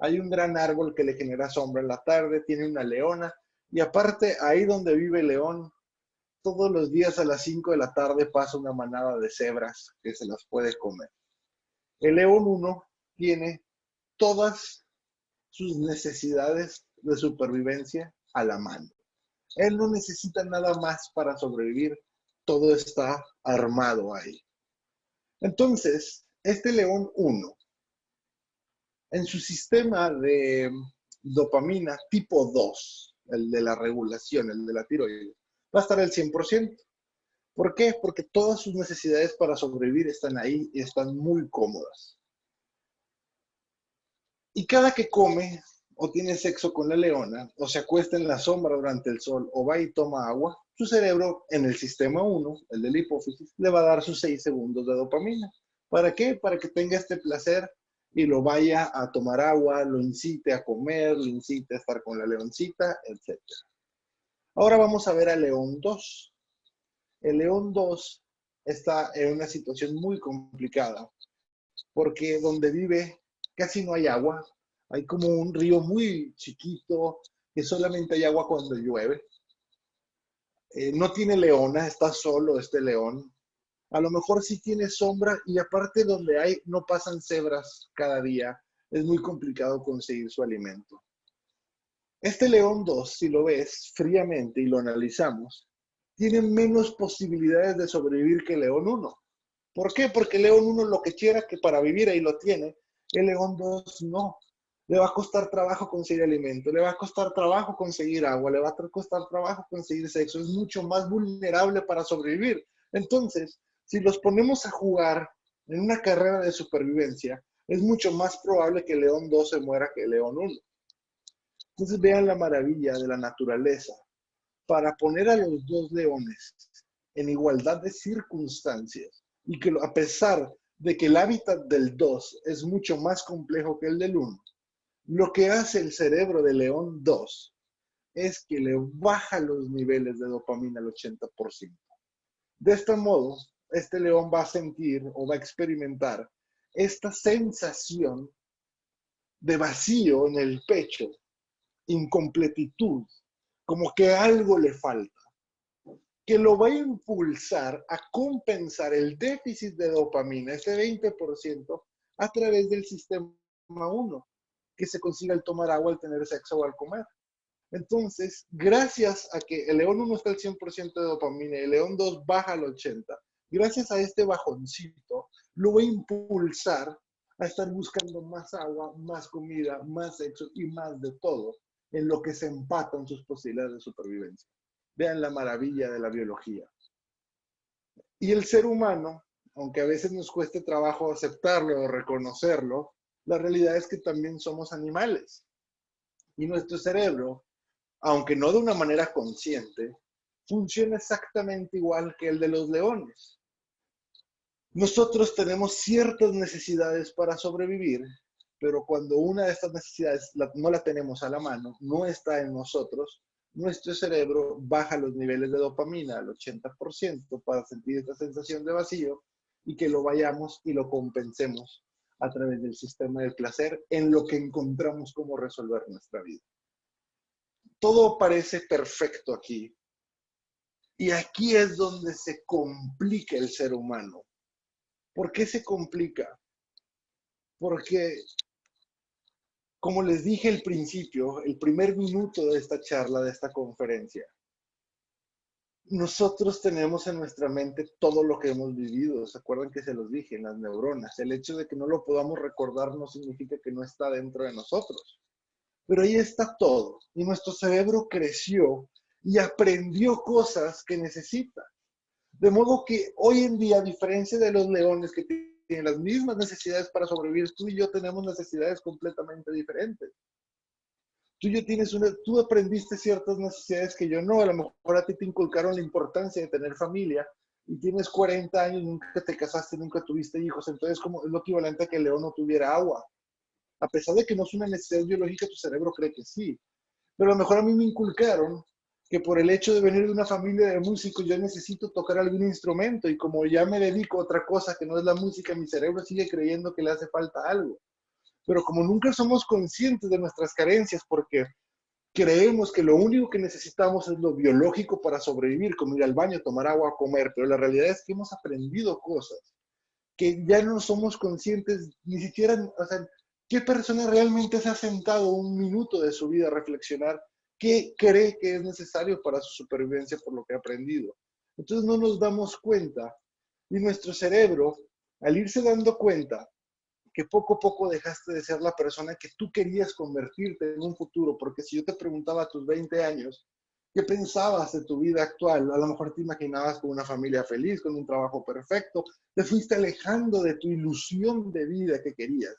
Hay un gran árbol que le genera sombra en la tarde, tiene una leona, y aparte, ahí donde vive el león, todos los días a las 5 de la tarde pasa una manada de cebras que se las puede comer. El león 1 tiene todas sus necesidades de supervivencia a la mano. Él no necesita nada más para sobrevivir, todo está armado ahí. Entonces, este león 1, en su sistema de dopamina tipo 2, el de la regulación, el de la tiroides, va a estar al 100%. ¿Por qué? Porque todas sus necesidades para sobrevivir están ahí y están muy cómodas. Y cada que come o tiene sexo con la leona, o se acuesta en la sombra durante el sol, o va y toma agua, su cerebro en el sistema 1, el de la hipófisis, le va a dar sus 6 segundos de dopamina. ¿Para qué? Para que tenga este placer y lo vaya a tomar agua, lo incite a comer, lo incite a estar con la leoncita, etc. Ahora vamos a ver al león 2. El león 2 está en una situación muy complicada, porque donde vive casi no hay agua, hay como un río muy chiquito, que solamente hay agua cuando llueve. No tiene leona, está solo este león. A lo mejor sí tiene sombra y aparte donde hay, no pasan cebras cada día. Es muy complicado conseguir su alimento. Este león 2, si lo ves fríamente y lo analizamos, tiene menos posibilidades de sobrevivir que el león 1. ¿Por qué? Porque el león 1 lo que quiera que para vivir ahí lo tiene, el león 2 no. Le va a costar trabajo conseguir alimento, le va a costar trabajo conseguir agua, le va a costar trabajo conseguir sexo, es mucho más vulnerable para sobrevivir. Entonces, si los ponemos a jugar en una carrera de supervivencia, es mucho más probable que el león 2 se muera que el león 1. Entonces vean la maravilla de la naturaleza. Para poner a los dos leones en igualdad de circunstancias y que a pesar de que el hábitat del 2 es mucho más complejo que el del 1, lo que hace el cerebro del león 2 es que le baja los niveles de dopamina al 80%. De este modo, este león va a sentir o va a experimentar esta sensación de vacío en el pecho, incompletitud, como que algo le falta, que lo va a impulsar a compensar el déficit de dopamina, ese 20%, a través del sistema 1, que se consigue al tomar agua, al tener sexo o al comer. Entonces, gracias a que el león 1 está al 100% de dopamina y el león 2 baja al 80%, gracias a este bajoncito, lo va a impulsar a estar buscando más agua, más comida, más sexo y más de todo, en lo que se empatan sus posibilidades de supervivencia. Vean la maravilla de la biología. Y el ser humano, aunque a veces nos cueste trabajo aceptarlo o reconocerlo, la realidad es que también somos animales. Y nuestro cerebro, aunque no de una manera consciente, funciona exactamente igual que el de los leones. Nosotros tenemos ciertas necesidades para sobrevivir, pero cuando una de estas necesidades no la tenemos a la mano, no está en nosotros, nuestro cerebro baja los niveles de dopamina al 80% para sentir esta sensación de vacío y que lo vayamos y lo compensemos a través del sistema del placer en lo que encontramos cómo resolver nuestra vida. Todo parece perfecto aquí. Y aquí es donde se complica el ser humano. ¿Por qué se complica? Porque, como les dije al principio, el primer minuto de esta charla, de esta conferencia, nosotros tenemos en nuestra mente todo lo que hemos vivido. ¿Se acuerdan que se los dije? En las neuronas. El hecho de que no lo podamos recordar no significa que no está dentro de nosotros. Pero ahí está todo. Y nuestro cerebro creció y aprendió cosas que necesita. De modo que hoy en día, a diferencia de los leones que tienen las mismas necesidades para sobrevivir, tú y yo tenemos necesidades completamente diferentes. Tú aprendiste ciertas necesidades que yo no. A lo mejor a ti te inculcaron la importancia de tener familia y tienes 40 años, nunca te casaste, nunca tuviste hijos. Entonces, como es lo equivalente a que el león no tuviera agua. A pesar de que no es una necesidad biológica, tu cerebro cree que sí. Pero a lo mejor a mí me inculcaron que por el hecho de venir de una familia de músicos yo necesito tocar algún instrumento y como ya me dedico a otra cosa que no es la música, mi cerebro sigue creyendo que le hace falta algo. Pero como nunca somos conscientes de nuestras carencias porque creemos que lo único que necesitamos es lo biológico para sobrevivir, como ir al baño, tomar agua, comer, pero la realidad es que hemos aprendido cosas que ya no somos conscientes, ni siquiera, o sea, ¿qué persona realmente se ha sentado un minuto de su vida a reflexionar qué cree que es necesario para su supervivencia por lo que ha aprendido? Entonces no nos damos cuenta y nuestro cerebro, al irse dando cuenta que poco a poco dejaste de ser la persona que tú querías convertirte en un futuro, porque si yo te preguntaba a tus 20 años, ¿qué pensabas de tu vida actual? A lo mejor te imaginabas con una familia feliz, con un trabajo perfecto, te fuiste alejando de tu ilusión de vida que querías.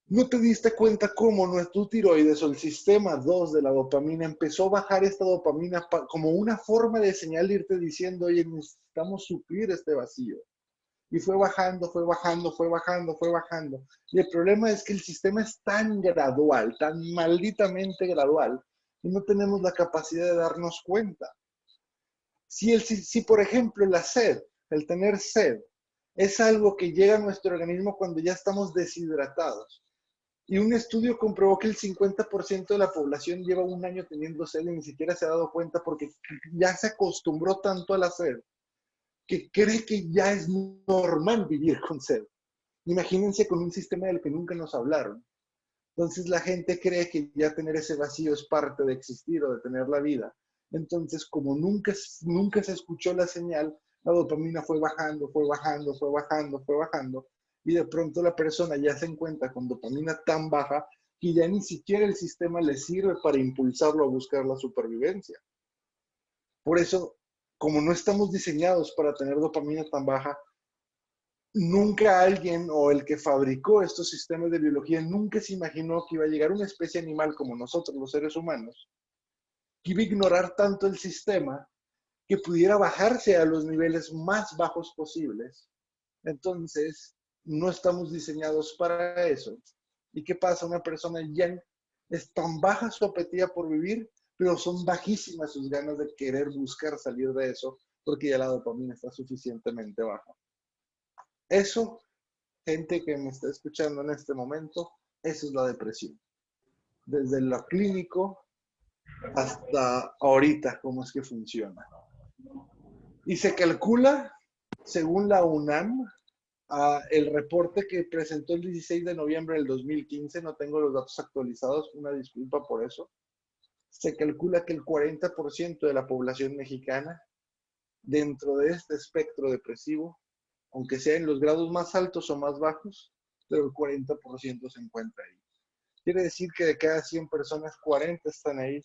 No te diste cuenta cómo nuestro tiroides o el sistema 2 de la dopamina empezó a bajar esta dopamina como una forma de señal de irte diciendo, oye, necesitamos suplir este vacío. Y fue bajando, fue bajando, fue bajando, fue bajando. Y el problema es que el sistema es tan gradual, tan malditamente gradual, y no tenemos la capacidad de darnos cuenta. Si por ejemplo, la sed, el tener sed, es algo que llega a nuestro organismo cuando ya estamos deshidratados. Y un estudio comprobó que el 50% de la población lleva un año teniendo sed y ni siquiera se ha dado cuenta porque ya se acostumbró tanto a la sed que cree que ya es normal vivir con sed. Imagínense con un sistema del que nunca nos hablaron. Entonces la gente cree que ya tener ese vacío es parte de existir o de tener la vida. Entonces, como nunca se escuchó la señal, la dopamina fue bajando, fue bajando, fue bajando, fue bajando, y de pronto la persona ya se encuentra con dopamina tan baja que ya ni siquiera el sistema le sirve para impulsarlo a buscar la supervivencia. Por eso, como no estamos diseñados para tener dopamina tan baja, nunca alguien o el que fabricó estos sistemas de biología nunca se imaginó que iba a llegar una especie animal como nosotros, los seres humanos, que iba a ignorar tanto el sistema que pudiera bajarse a los niveles más bajos posibles. Entonces, no estamos diseñados para eso. ¿Y qué pasa? Una persona ya es tan baja su apetía por vivir, pero son bajísimas sus ganas de querer buscar salir de eso, porque ya la dopamina está suficientemente baja. Eso, gente que me está escuchando en este momento, eso es la depresión. Desde lo clínico hasta ahorita, cómo es que funciona. Y se calcula, según la UNAM, el reporte que presentó el 16 de noviembre del 2015, no tengo los datos actualizados, una disculpa por eso, se calcula que el 40% de la población mexicana, dentro de este espectro depresivo, aunque sea en los grados más altos o más bajos, pero el 40% se encuentra ahí. Quiere decir que de cada 100 personas, 40 están ahí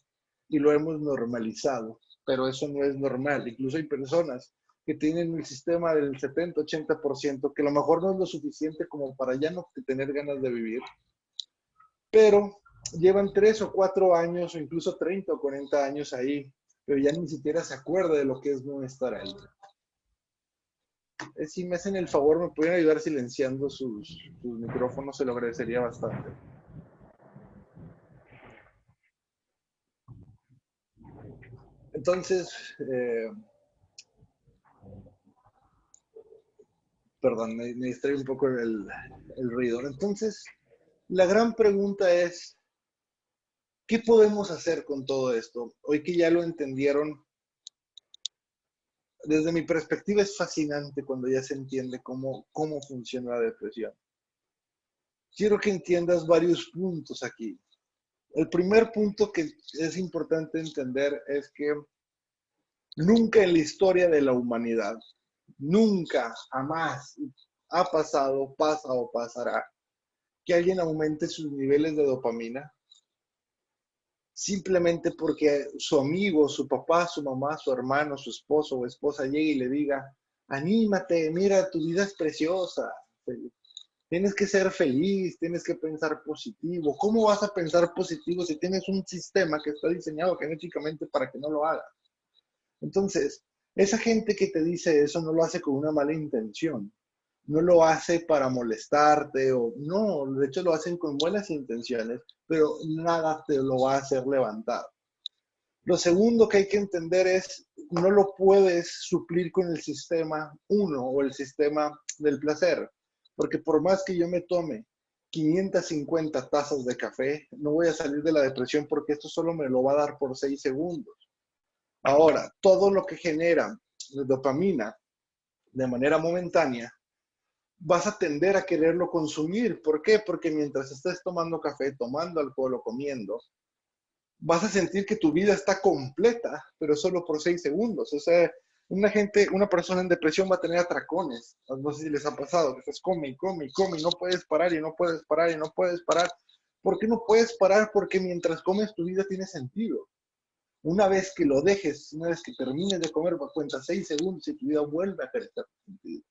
y lo hemos normalizado, pero eso no es normal. Incluso hay personas que tienen el sistema del 70-80%, que a lo mejor no es lo suficiente como para ya no tener ganas de vivir, pero llevan 3 o 4 años o incluso 30 o 40 años ahí, pero ya ni siquiera se acuerda de lo que es no estar ahí. Si me hacen el favor, me pueden ayudar silenciando sus micrófonos, se lo agradecería bastante. Entonces, perdón, me distrae un poco el ruido. Entonces, la gran pregunta es, ¿qué podemos hacer con todo esto? Hoy que ya lo entendieron, desde mi perspectiva es fascinante cuando ya se entiende cómo funciona la depresión. Quiero que entiendas varios puntos aquí. El primer punto que es importante entender es que nunca en la historia de la humanidad, nunca, jamás ha pasado, pasa o pasará que alguien aumente sus niveles de dopamina simplemente porque su amigo, su papá, su mamá, su hermano, su esposo o esposa llegue y le diga, anímate, mira, tu vida es preciosa, tienes que ser feliz, tienes que pensar positivo. ¿Cómo vas a pensar positivo si tienes un sistema que está diseñado genéticamente para que no lo hagas? Entonces, esa gente que te dice eso no lo hace con una mala intención, no lo hace para molestarte o no, de hecho lo hacen con buenas intenciones, pero nada te lo va a hacer levantar. Lo segundo que hay que entender es, no lo puedes suplir con el sistema 1 o el sistema del placer, porque por más que yo me tome 550 tazas de café, no voy a salir de la depresión porque esto solo me lo va a dar por 6 segundos. Ahora, todo lo que genera dopamina de manera momentánea, vas a tender a quererlo consumir. ¿Por qué? Porque mientras estés tomando café, tomando alcohol o comiendo, vas a sentir que tu vida está completa, pero solo por 6 segundos. O sea, una persona en depresión va a tener atracones. No sé si les ha pasado, que estás come y come y come y no puedes parar y no puedes parar y no puedes parar. ¿Por qué no puedes parar? Porque mientras comes tu vida tiene sentido. Una vez que lo dejes, una vez que termines de comer, cuenta 6 segundos y tu vida vuelve a crecer sentido.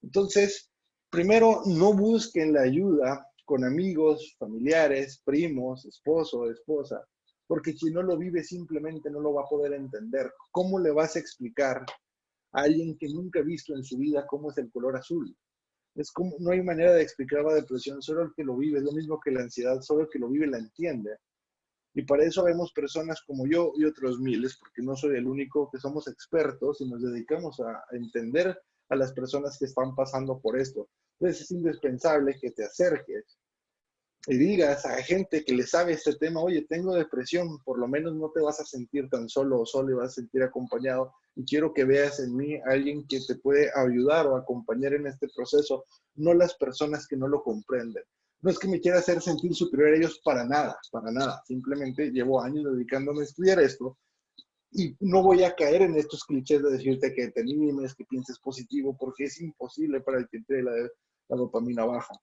Entonces, primero, no busquen la ayuda con amigos, familiares, primos, esposo, esposa, porque quien no lo vive simplemente no lo va a poder entender. ¿Cómo le vas a explicar a alguien que nunca ha visto en su vida cómo es el color azul. Es como, no hay manera de explicar la depresión, solo el que lo vive, es lo mismo que la ansiedad, solo el que lo vive la entiende. Y para eso vemos personas como yo y otros miles, porque no soy el único, que somos expertos y nos dedicamos a entender a las personas que están pasando por esto. Entonces es indispensable que te acerques y digas a gente que le sabe este tema, oye, tengo depresión, por lo menos no te vas a sentir tan solo o solo y vas a sentir acompañado, y quiero que veas en mí a alguien que te puede ayudar o acompañar en este proceso, no las personas que no lo comprenden. No es que me quiera hacer sentir superior a ellos para nada. Simplemente llevo años dedicándome a estudiar esto y no voy a caer en estos clichés de decirte que te animes, que pienses positivo, porque es imposible para el que tiene la dopamina baja.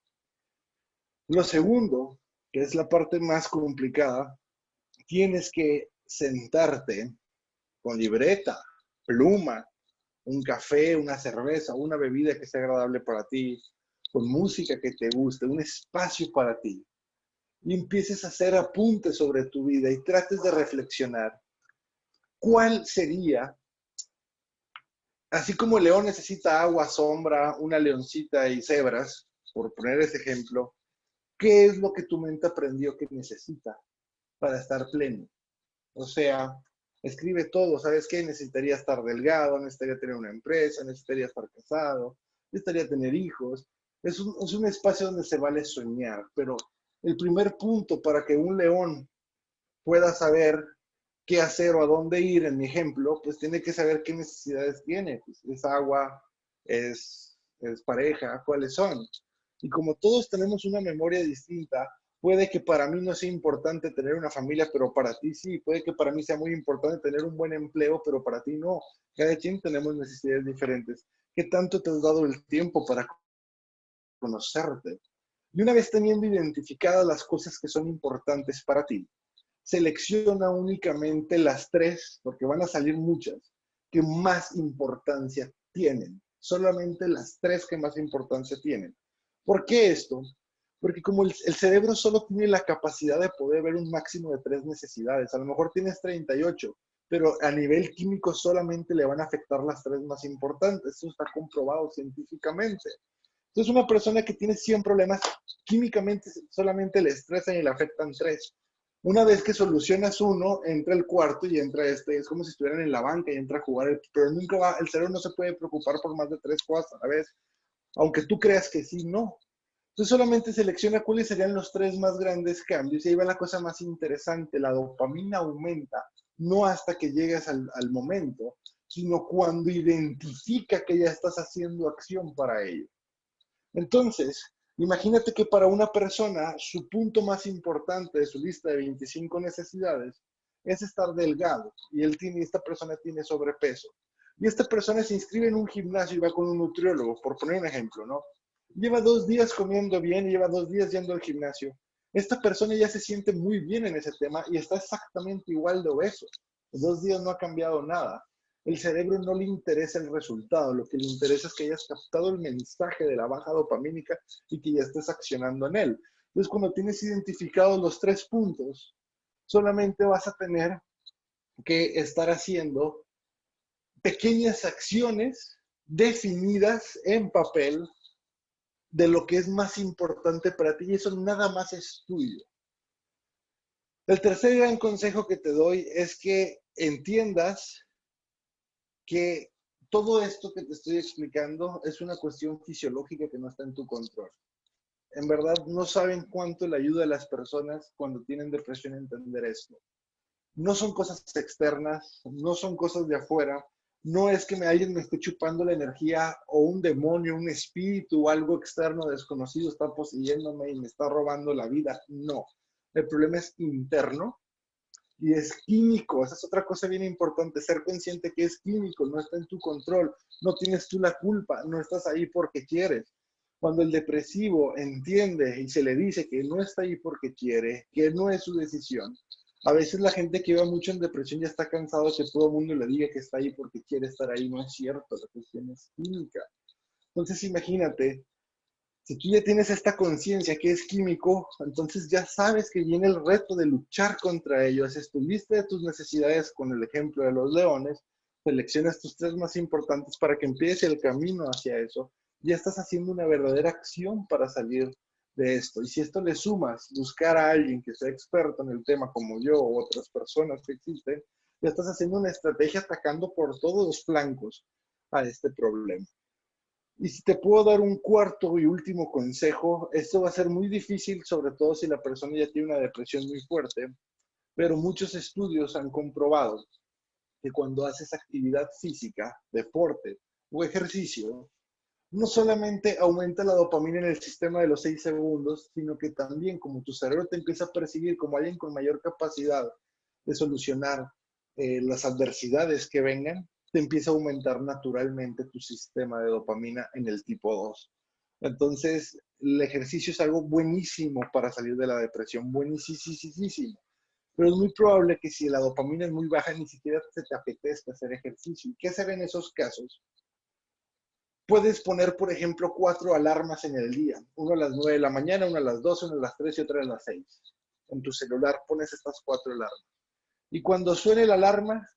Lo segundo, que es la parte más complicada, tienes que sentarte con libreta, pluma, un café, una cerveza, una bebida que sea agradable para ti, con música que te guste, un espacio para ti. Y empieces a hacer apuntes sobre tu vida y trates de reflexionar. ¿Cuál sería, así como el león necesita agua, sombra, una leoncita y cebras, por poner ese ejemplo, qué es lo que tu mente aprendió que necesita para estar pleno? O sea, escribe todo, ¿sabes qué? Necesitaría estar delgado, necesitaría tener una empresa, necesitaría estar casado, necesitaría tener hijos. Es un espacio donde se vale soñar, pero el primer punto para que un león pueda saber qué hacer o a dónde ir, en mi ejemplo, pues tiene que saber qué necesidades tiene. Pues es agua, es pareja, cuáles son. Y como todos tenemos una memoria distinta, puede que para mí no sea importante tener una familia, pero para ti sí. Puede que para mí sea muy importante tener un buen empleo, pero para ti no. Cada quien tenemos necesidades diferentes. ¿Qué tanto te has dado el tiempo para conocerte? Y una vez teniendo identificadas las cosas que son importantes para ti, selecciona únicamente las tres, porque van a salir muchas, que más importancia tienen. Solamente las tres que más importancia tienen. ¿Por qué esto? Porque como el cerebro solo tiene la capacidad de poder ver un máximo de tres necesidades, a lo mejor tienes 38, pero a nivel químico solamente le van a afectar las tres más importantes. Eso está comprobado científicamente. Entonces, una persona que tiene 100 problemas, químicamente solamente le estresan y le afectan tres. Una vez que solucionas uno, entra el cuarto y entra este. Es como si estuvieran en la banca y entra a jugar, pero nunca va, el cerebro no se puede preocupar por más de tres cosas a la vez, aunque tú creas que sí, no. Entonces solamente selecciona cuáles serían los tres más grandes cambios y ahí va la cosa más interesante. La dopamina aumenta, no hasta que llegas al momento, sino cuando identifica que ya estás haciendo acción para ello. Entonces, imagínate que para una persona su punto más importante de su lista de 25 necesidades es estar delgado y esta persona tiene sobrepeso. Y esta persona se inscribe en un gimnasio y va con un nutriólogo, por poner un ejemplo, ¿no? Lleva 2 días comiendo bien y lleva 2 días yendo al gimnasio. Esta persona ya se siente muy bien en ese tema y está exactamente igual de obeso. En 2 días no ha cambiado nada. El cerebro no le interesa el resultado, lo que le interesa es que hayas captado el mensaje de la baja dopamínica y que ya estés accionando en él. Entonces, cuando tienes identificados los tres puntos, solamente vas a tener que estar haciendo pequeñas acciones definidas en papel de lo que es más importante para ti y eso nada más es tuyo. El tercer gran consejo que te doy es que entiendas que todo esto que te estoy explicando es una cuestión fisiológica que no está en tu control. En verdad, no saben cuánto le ayuda a las personas cuando tienen depresión a entender esto. No son cosas externas, no son cosas de afuera, no es que alguien me esté chupando la energía o un demonio, un espíritu o algo externo desconocido está poseyéndome y me está robando la vida. No, el problema es interno y es químico. Esa es otra cosa bien importante, ser consciente que es químico, no está en tu control, no tienes tú la culpa, no estás ahí porque quieres. Cuando el depresivo entiende y se le dice que no está ahí porque quiere, que no es su decisión, a veces la gente que va mucho en depresión ya está cansado de que todo el mundo le diga que está ahí porque quiere estar ahí. No es cierto, la cuestión es química. Entonces imagínate, si tú ya tienes esta conciencia que es químico, entonces ya sabes que viene el reto de luchar contra ello. Haces tu lista de tus necesidades con el ejemplo de los leones, seleccionas tus 3 más importantes para que empieces el camino hacia eso. Ya estás haciendo una verdadera acción para salir de esto. Y si esto le sumas, buscar a alguien que sea experto en el tema como yo o otras personas que existen, ya estás haciendo una estrategia atacando por todos los flancos a este problema. Y si te puedo dar un cuarto y último consejo, esto va a ser muy difícil, sobre todo si la persona ya tiene una depresión muy fuerte, pero muchos estudios han comprobado que cuando haces actividad física, deporte o ejercicio, no solamente aumenta la dopamina en el sistema de los 6 segundos, sino que también como tu cerebro te empieza a percibir como alguien con mayor capacidad de solucionar las adversidades que vengan, te empieza a aumentar naturalmente tu sistema de dopamina en el tipo 2. Entonces, el ejercicio es algo buenísimo para salir de la depresión, buenísimo. Pero es muy probable que si la dopamina es muy baja, ni siquiera se te apetezca hacer ejercicio. ¿Y qué hacer en esos casos? Puedes poner, por ejemplo, 4 alarmas en el día. Una a las 9 de la mañana, una a las 12, una a las 3 y otra a las 6. En tu celular pones estas 4 alarmas. Y cuando suene la alarma,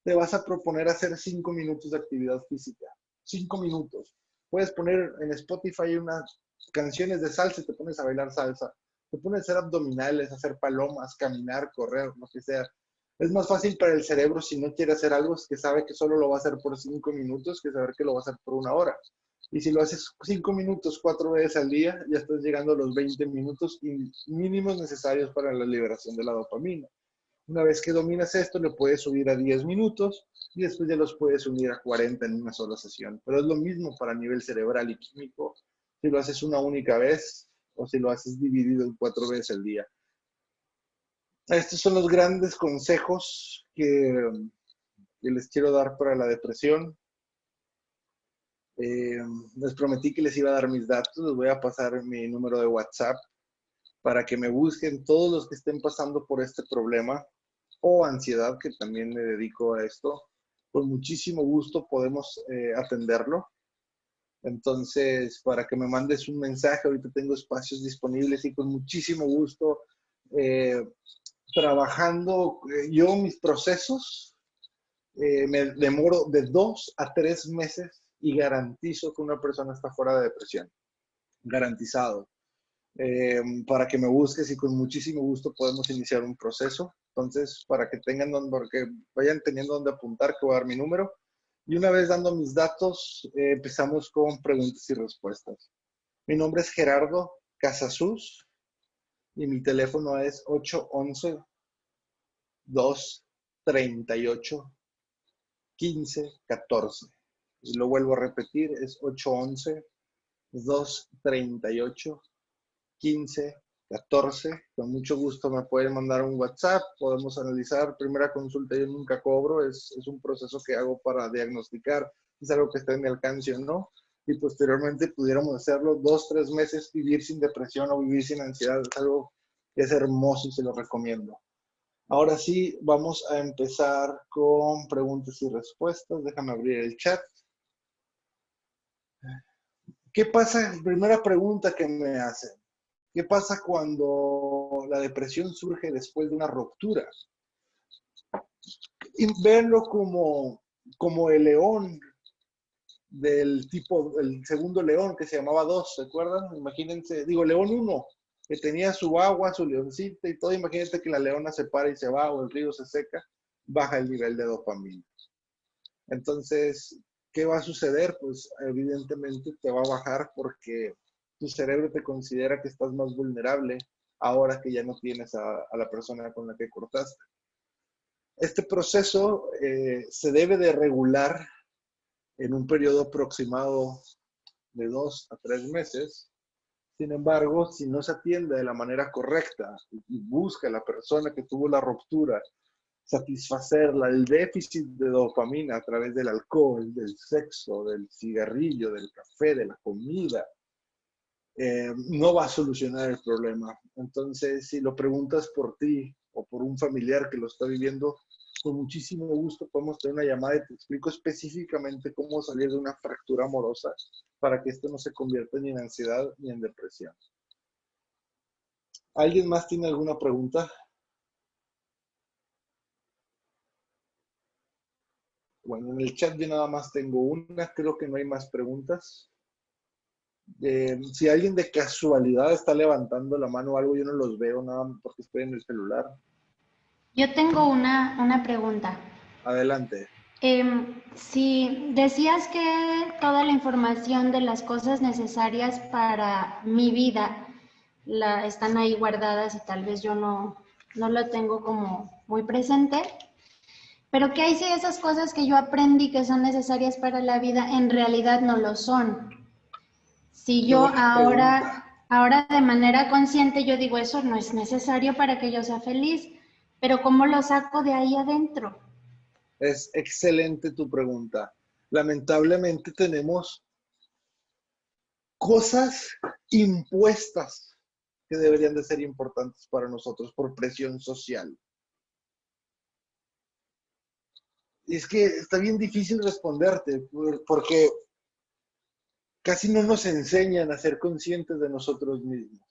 te vas a proponer hacer 5 minutos de actividad física. 5 minutos. Puedes poner en Spotify unas canciones de salsa y te pones a bailar salsa. Te pones a hacer abdominales, a hacer palomas, caminar, correr, lo que sea. Es más fácil para el cerebro si no quiere hacer algo, es que sabe que solo lo va a hacer por 5 minutos que saber que lo va a hacer por 1 hora. Y si lo haces 5 minutos 4 veces al día, ya estás llegando a los 20 minutos mínimos necesarios para la liberación de la dopamina. Una vez que dominas esto, le puedes subir a 10 minutos y después ya los puedes unir a 40 en una sola sesión. Pero es lo mismo para nivel cerebral y químico si lo haces una única vez o si lo haces dividido en 4 veces al día. Estos son los grandes consejos que les quiero dar para la depresión. Les prometí que les iba a dar mis datos. Les voy a pasar mi número de WhatsApp para que me busquen todos los que estén pasando por este problema o ansiedad, que también me dedico a esto. Con muchísimo gusto podemos atenderlo. Entonces, para que me mandes un mensaje, ahorita tengo espacios disponibles y con muchísimo gusto trabajando yo mis procesos. Me demoro de 2 a 3 meses y garantizo que una persona está fuera de depresión. Garantizado. Para que me busques y con muchísimo gusto podemos iniciar un proceso. Entonces, para que tengan para que vayan teniendo donde apuntar, que voy a dar mi número. Y una vez dando mis datos, empezamos con preguntas y respuestas. Mi nombre es Gerardo Casasus y mi teléfono es 811-238-1514. Y lo vuelvo a repetir, es 811-238-1514. Con mucho gusto me pueden mandar un WhatsApp, podemos analizar. Primera consulta yo nunca cobro, es un proceso que hago para diagnosticar si es algo que está en mi alcance o no. Y posteriormente pudiéramos hacerlo 2, 3 meses, vivir sin depresión o vivir sin ansiedad. Es algo que es hermoso y se lo recomiendo. Ahora sí, vamos a empezar con preguntas y respuestas. Déjame abrir el chat. ¿Qué pasa? Primera pregunta que me hacen. ¿Qué pasa cuando la depresión surge después de una ruptura? Y verlo como el león del tipo, el segundo león que se llamaba 2, ¿se acuerdan? Imagínense, digo, león 1, que tenía su agua, su leoncita y todo. Imagínate que la leona se para y se va o el río se seca, baja el nivel de dopamina. Entonces, ¿qué va a suceder? Pues evidentemente te va a bajar porque tu cerebro te considera que estás más vulnerable ahora que ya no tienes a la persona con la que cortaste. Este proceso se debe de regular en un periodo aproximado de 2 a 3 meses. Sin embargo, si no se atiende de la manera correcta y busca a la persona que tuvo la ruptura satisfacerla, el déficit de dopamina a través del alcohol, del sexo, del cigarrillo, del café, de la comida, no va a solucionar el problema. Entonces, si lo preguntas por ti o por un familiar que lo está viviendo, con muchísimo gusto podemos tener una llamada y te explico específicamente cómo salir de una fractura amorosa para que esto no se convierta ni en ansiedad ni en depresión. ¿Alguien más tiene alguna pregunta? Bueno, en el chat yo nada más tengo una, creo que no hay más preguntas. Si alguien de casualidad está levantando la mano o algo, yo no los veo nada más porque estoy en el celular. Yo tengo una pregunta. Adelante. Si decías que toda la información de las cosas necesarias para mi vida están ahí guardadas y tal vez yo no lo tengo como muy presente, pero ¿qué hay si esas cosas que yo aprendí que son necesarias para la vida en realidad no lo son? Si Qué yo buena pregunta. ahora de manera consciente yo digo eso no es necesario para que yo sea feliz, pero ¿cómo lo saco de ahí adentro? Es excelente tu pregunta. Lamentablemente tenemos cosas impuestas que deberían de ser importantes para nosotros por presión social. Y es que está bien difícil responderte porque casi no nos enseñan a ser conscientes de nosotros mismos.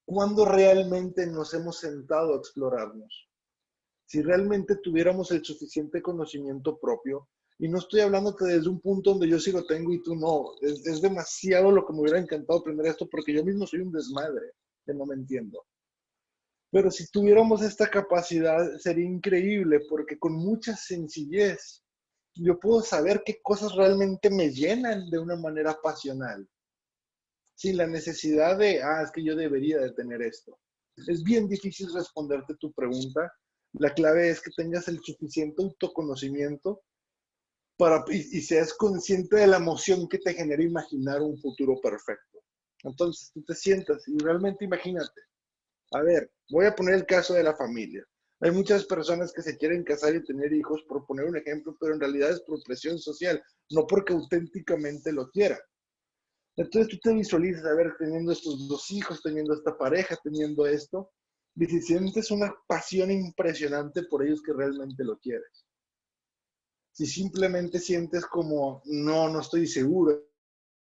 ¿Cuándo realmente nos hemos sentado a explorarnos? Si realmente tuviéramos el suficiente conocimiento propio, y no estoy hablándote desde un punto donde yo sí lo tengo y tú no, es demasiado lo que me hubiera encantado aprender esto porque yo mismo soy un desmadre, que no me entiendo. Pero si tuviéramos esta capacidad sería increíble porque con mucha sencillez yo puedo saber qué cosas realmente me llenan de una manera pasional, sin la necesidad de, es que yo debería de tener esto. Es bien difícil responderte tu pregunta. La clave es que tengas el suficiente autoconocimiento y seas consciente de la emoción que te genera imaginar un futuro perfecto. Entonces tú te sientas y realmente imagínate. A ver, voy a poner el caso de la familia. Hay muchas personas que se quieren casar y tener hijos por poner un ejemplo, pero en realidad es por presión social, no porque auténticamente lo quieran. Entonces tú te visualizas, a ver, teniendo estos dos hijos, teniendo esta pareja, teniendo esto, y si sientes una pasión impresionante por ellos que realmente lo quieres. Si simplemente sientes como, no estoy seguro,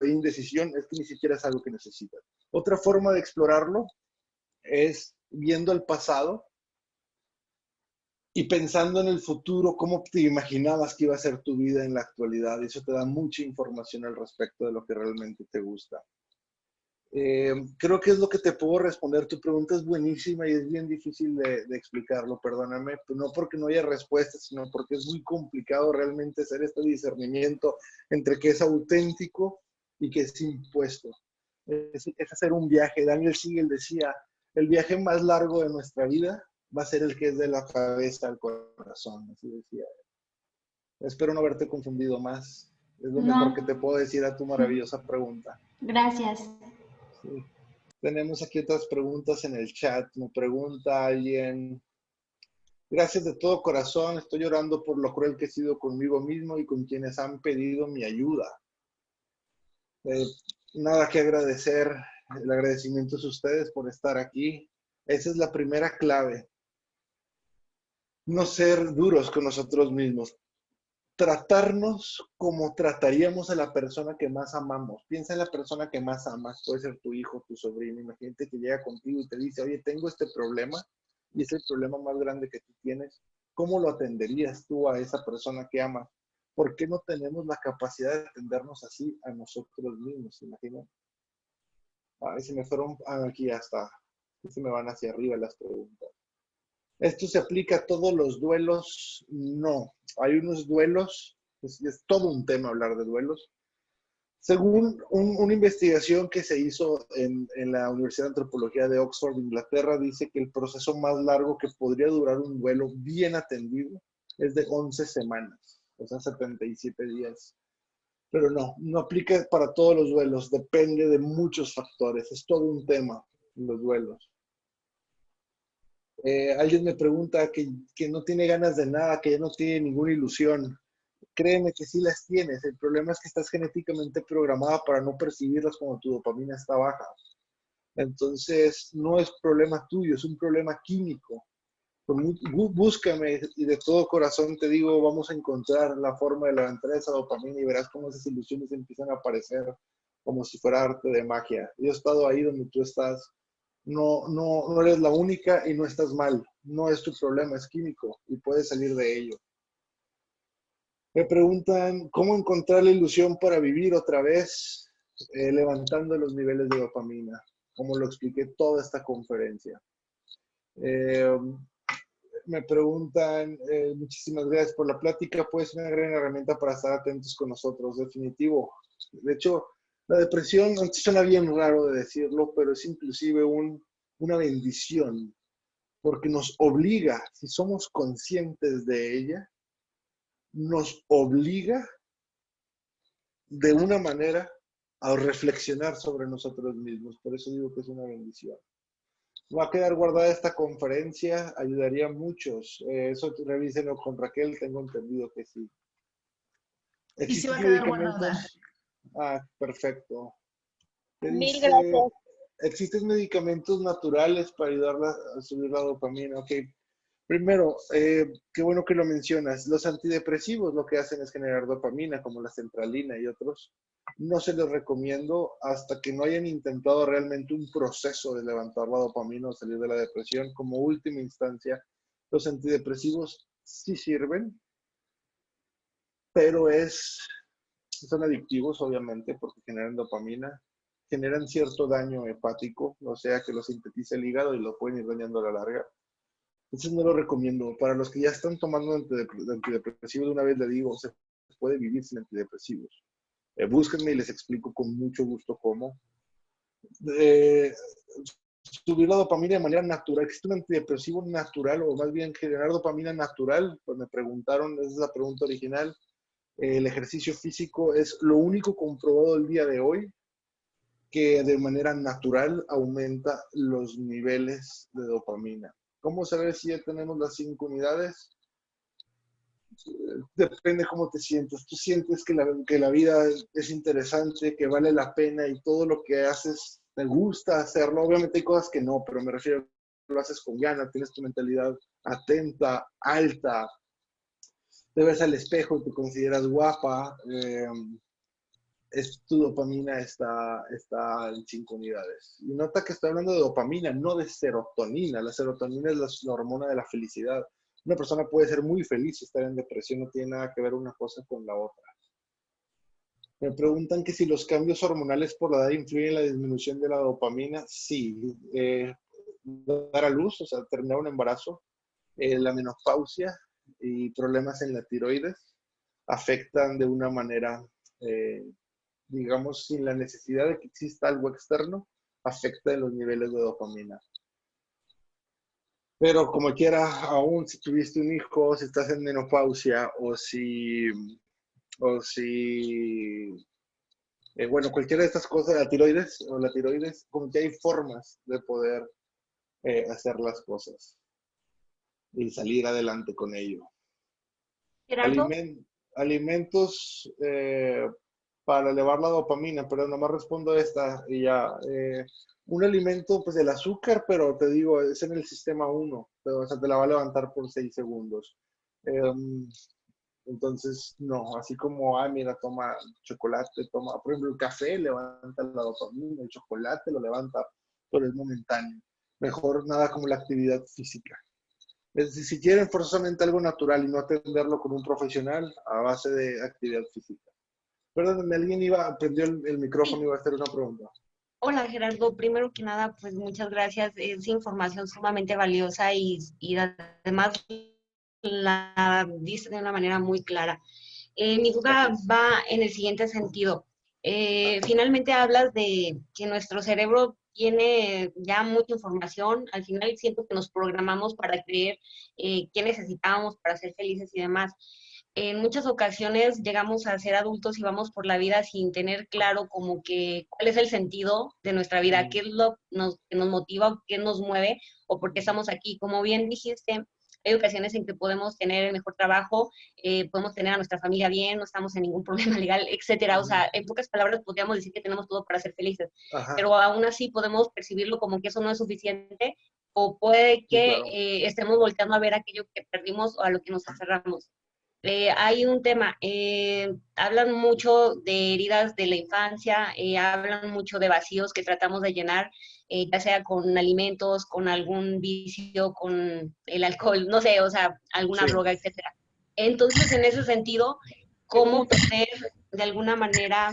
hay indecisión, es que ni siquiera es algo que necesitas. Otra forma de explorarlo es viendo el pasado y pensando en el futuro, cómo te imaginabas que iba a ser tu vida en la actualidad. Y eso te da mucha información al respecto de lo que realmente te gusta. Creo que es lo que te puedo responder. Tu pregunta es buenísima y es bien difícil de explicarlo, perdóname. No porque no haya respuestas, sino porque es muy complicado realmente hacer este discernimiento entre qué es auténtico y qué es impuesto. Es hacer un viaje. Daniel Siegel decía, el viaje más largo de nuestra vida va a ser el que es de la cabeza al corazón. Así decía. Espero no haberte confundido más. Es lo mejor que No, te puedo decir a tu maravillosa pregunta. gracias. Sí. Tenemos aquí otras preguntas en el chat. Me pregunta alguien, gracias de todo corazón, estoy llorando por lo cruel que he sido conmigo mismo y con quienes han pedido mi ayuda. Nada que agradecer, el agradecimiento es a ustedes por estar aquí. Esa es la primera clave. No ser duros con nosotros mismos. Tratarnos como trataríamos a la persona que más amamos. Piensa en la persona que más amas, puede ser tu hijo, tu sobrino. Imagínate que llega contigo y te dice, oye, tengo este problema y es el problema más grande que tú tienes. ¿Cómo lo atenderías tú a esa persona que amas? ¿Por qué no tenemos la capacidad de atendernos así a nosotros mismos? Imagínate. Ay, se me fueron aquí hasta, se me van hacia arriba las preguntas. ¿Esto se aplica a todos los duelos? No. Hay unos duelos, es todo un tema hablar de duelos. Según una investigación que se hizo en la Universidad de Antropología de Oxford, Inglaterra, dice que el proceso más largo que podría durar un duelo bien atendido es de 11 semanas, o sea, 77 días. Pero no aplica para todos los duelos, depende de muchos factores, es todo un tema los duelos. Alguien me pregunta que no tiene ganas de nada, que ya no tiene ninguna ilusión. Créeme que sí las tienes. El problema es que estás genéticamente programada para no percibirlas cuando tu dopamina está baja. Entonces, no es problema tuyo, es un problema químico. Búscame y de todo corazón te digo, vamos a encontrar la forma de levantar esa dopamina y verás cómo esas ilusiones empiezan a aparecer como si fuera arte de magia. Yo he estado ahí donde tú estás. No eres la única y no estás mal. No es tu problema, es químico y puedes salir de ello. Me preguntan, ¿cómo encontrar la ilusión para vivir otra vez, levantando los niveles de dopamina? Como lo expliqué toda esta conferencia. Eh, Me preguntan, muchísimas gracias por la plática, pues una gran herramienta para estar atentos con nosotros, definitivo. De hecho, la depresión, aunque suena bien raro de decirlo, pero es inclusive una bendición, porque nos obliga, si somos conscientes de ella, nos obliga de una manera a reflexionar sobre nosotros mismos. Por eso digo que es una bendición. Va a quedar guardada esta conferencia, ayudaría a muchos. Eso revísenlo con Raquel, tengo entendido que sí. Y sí va a ¿Existen quedar guardada. medicamentos? Ah, perfecto. ¿Qué Mil dice? gracias. ¿Existen medicamentos naturales para ayudarla a subir la dopamina? Ok. Primero, qué bueno que lo mencionas. Los antidepresivos lo que hacen es generar dopamina, como la centralina y otros. No se los recomiendo hasta que no hayan intentado realmente un proceso de levantar la dopamina o salir de la depresión. Como última instancia, los antidepresivos sí sirven, pero son adictivos, obviamente, porque generan dopamina, generan cierto daño hepático, o sea que lo sintetiza el hígado y lo pueden ir dañando a la larga. Entonces no lo recomiendo. Para los que ya están tomando antidepresivos, de una vez le digo, se puede vivir sin antidepresivos. Búsquenme y les explico con mucho gusto cómo. Subir la dopamina de manera natural. ¿Existe un antidepresivo natural o más bien generar dopamina natural? Pues me preguntaron, esa es la pregunta original. El ejercicio físico es lo único comprobado el día de hoy que de manera natural aumenta los niveles de dopamina. ¿Cómo saber si ya tenemos las 5 unidades? Depende cómo te sientes. Tú sientes que la vida es interesante, que vale la pena y todo lo que haces te gusta hacerlo. Obviamente hay cosas que no, pero me refiero a que lo haces con ganas, tienes tu mentalidad atenta, alta, te ves al espejo y te consideras guapa. Tu dopamina está en 5 unidades. Y nota que estoy hablando de dopamina, no de serotonina. La serotonina es la hormona de la felicidad. Una persona puede ser muy feliz y estar en depresión, no tiene nada que ver una cosa con la otra. Me preguntan que si los cambios hormonales por la edad influyen en la disminución de la dopamina. Sí. Dar a luz, o sea, terminar un embarazo, la menopausia y problemas en la tiroides afectan de una manera, digamos, sin la necesidad de que exista algo externo, afecta los niveles de dopamina. Pero como quiera, aún si tuviste un hijo, si estás en menopausia bueno, cualquiera de estas cosas, la tiroides, como que hay formas de poder hacer las cosas y salir adelante con ello. Gerardo, Alimentos para elevar la dopamina, pero nomás respondo esta y ya. Un alimento, pues el azúcar, pero te digo, es en el sistema 1, pero, o sea, te la va a levantar por 6 segundos. Entonces, no, así como, mira, toma chocolate, por ejemplo, el café levanta la dopamina, el chocolate lo levanta, pero es momentáneo. Mejor nada como la actividad física. Es decir, si quieren forzosamente algo natural y no atenderlo con un profesional a base de actividad física. Perdón, alguien prendió el micrófono y iba a hacer una pregunta. hola Gerardo, primero que nada, pues muchas gracias, es información sumamente valiosa y además la diste de una manera muy clara. Mi duda Gracias. va en el siguiente sentido. Finalmente hablas de que nuestro cerebro tiene ya mucha información, al final siento que nos programamos para creer qué necesitamos para ser felices y demás. En muchas ocasiones llegamos a ser adultos y vamos por la vida sin tener claro como que cuál es el sentido de nuestra vida, qué es lo que nos motiva, qué nos mueve o por qué estamos aquí. Como bien dijiste, hay ocasiones en que podemos tener el mejor trabajo, podemos tener a nuestra familia bien, no estamos en ningún problema legal, etcétera. O sea, en pocas palabras podríamos decir que tenemos todo para ser felices, pero aún así podemos percibirlo como que eso no es suficiente o puede que Claro. estemos volteando a ver aquello que perdimos o a lo que nos aferramos. Hay un tema, hablan mucho de heridas de la infancia, hablan mucho de vacíos que tratamos de llenar, ya sea con alimentos, con algún vicio, con el alcohol, no sé, o sea, alguna droga, etcétera. Entonces, en ese sentido, cómo poder de alguna manera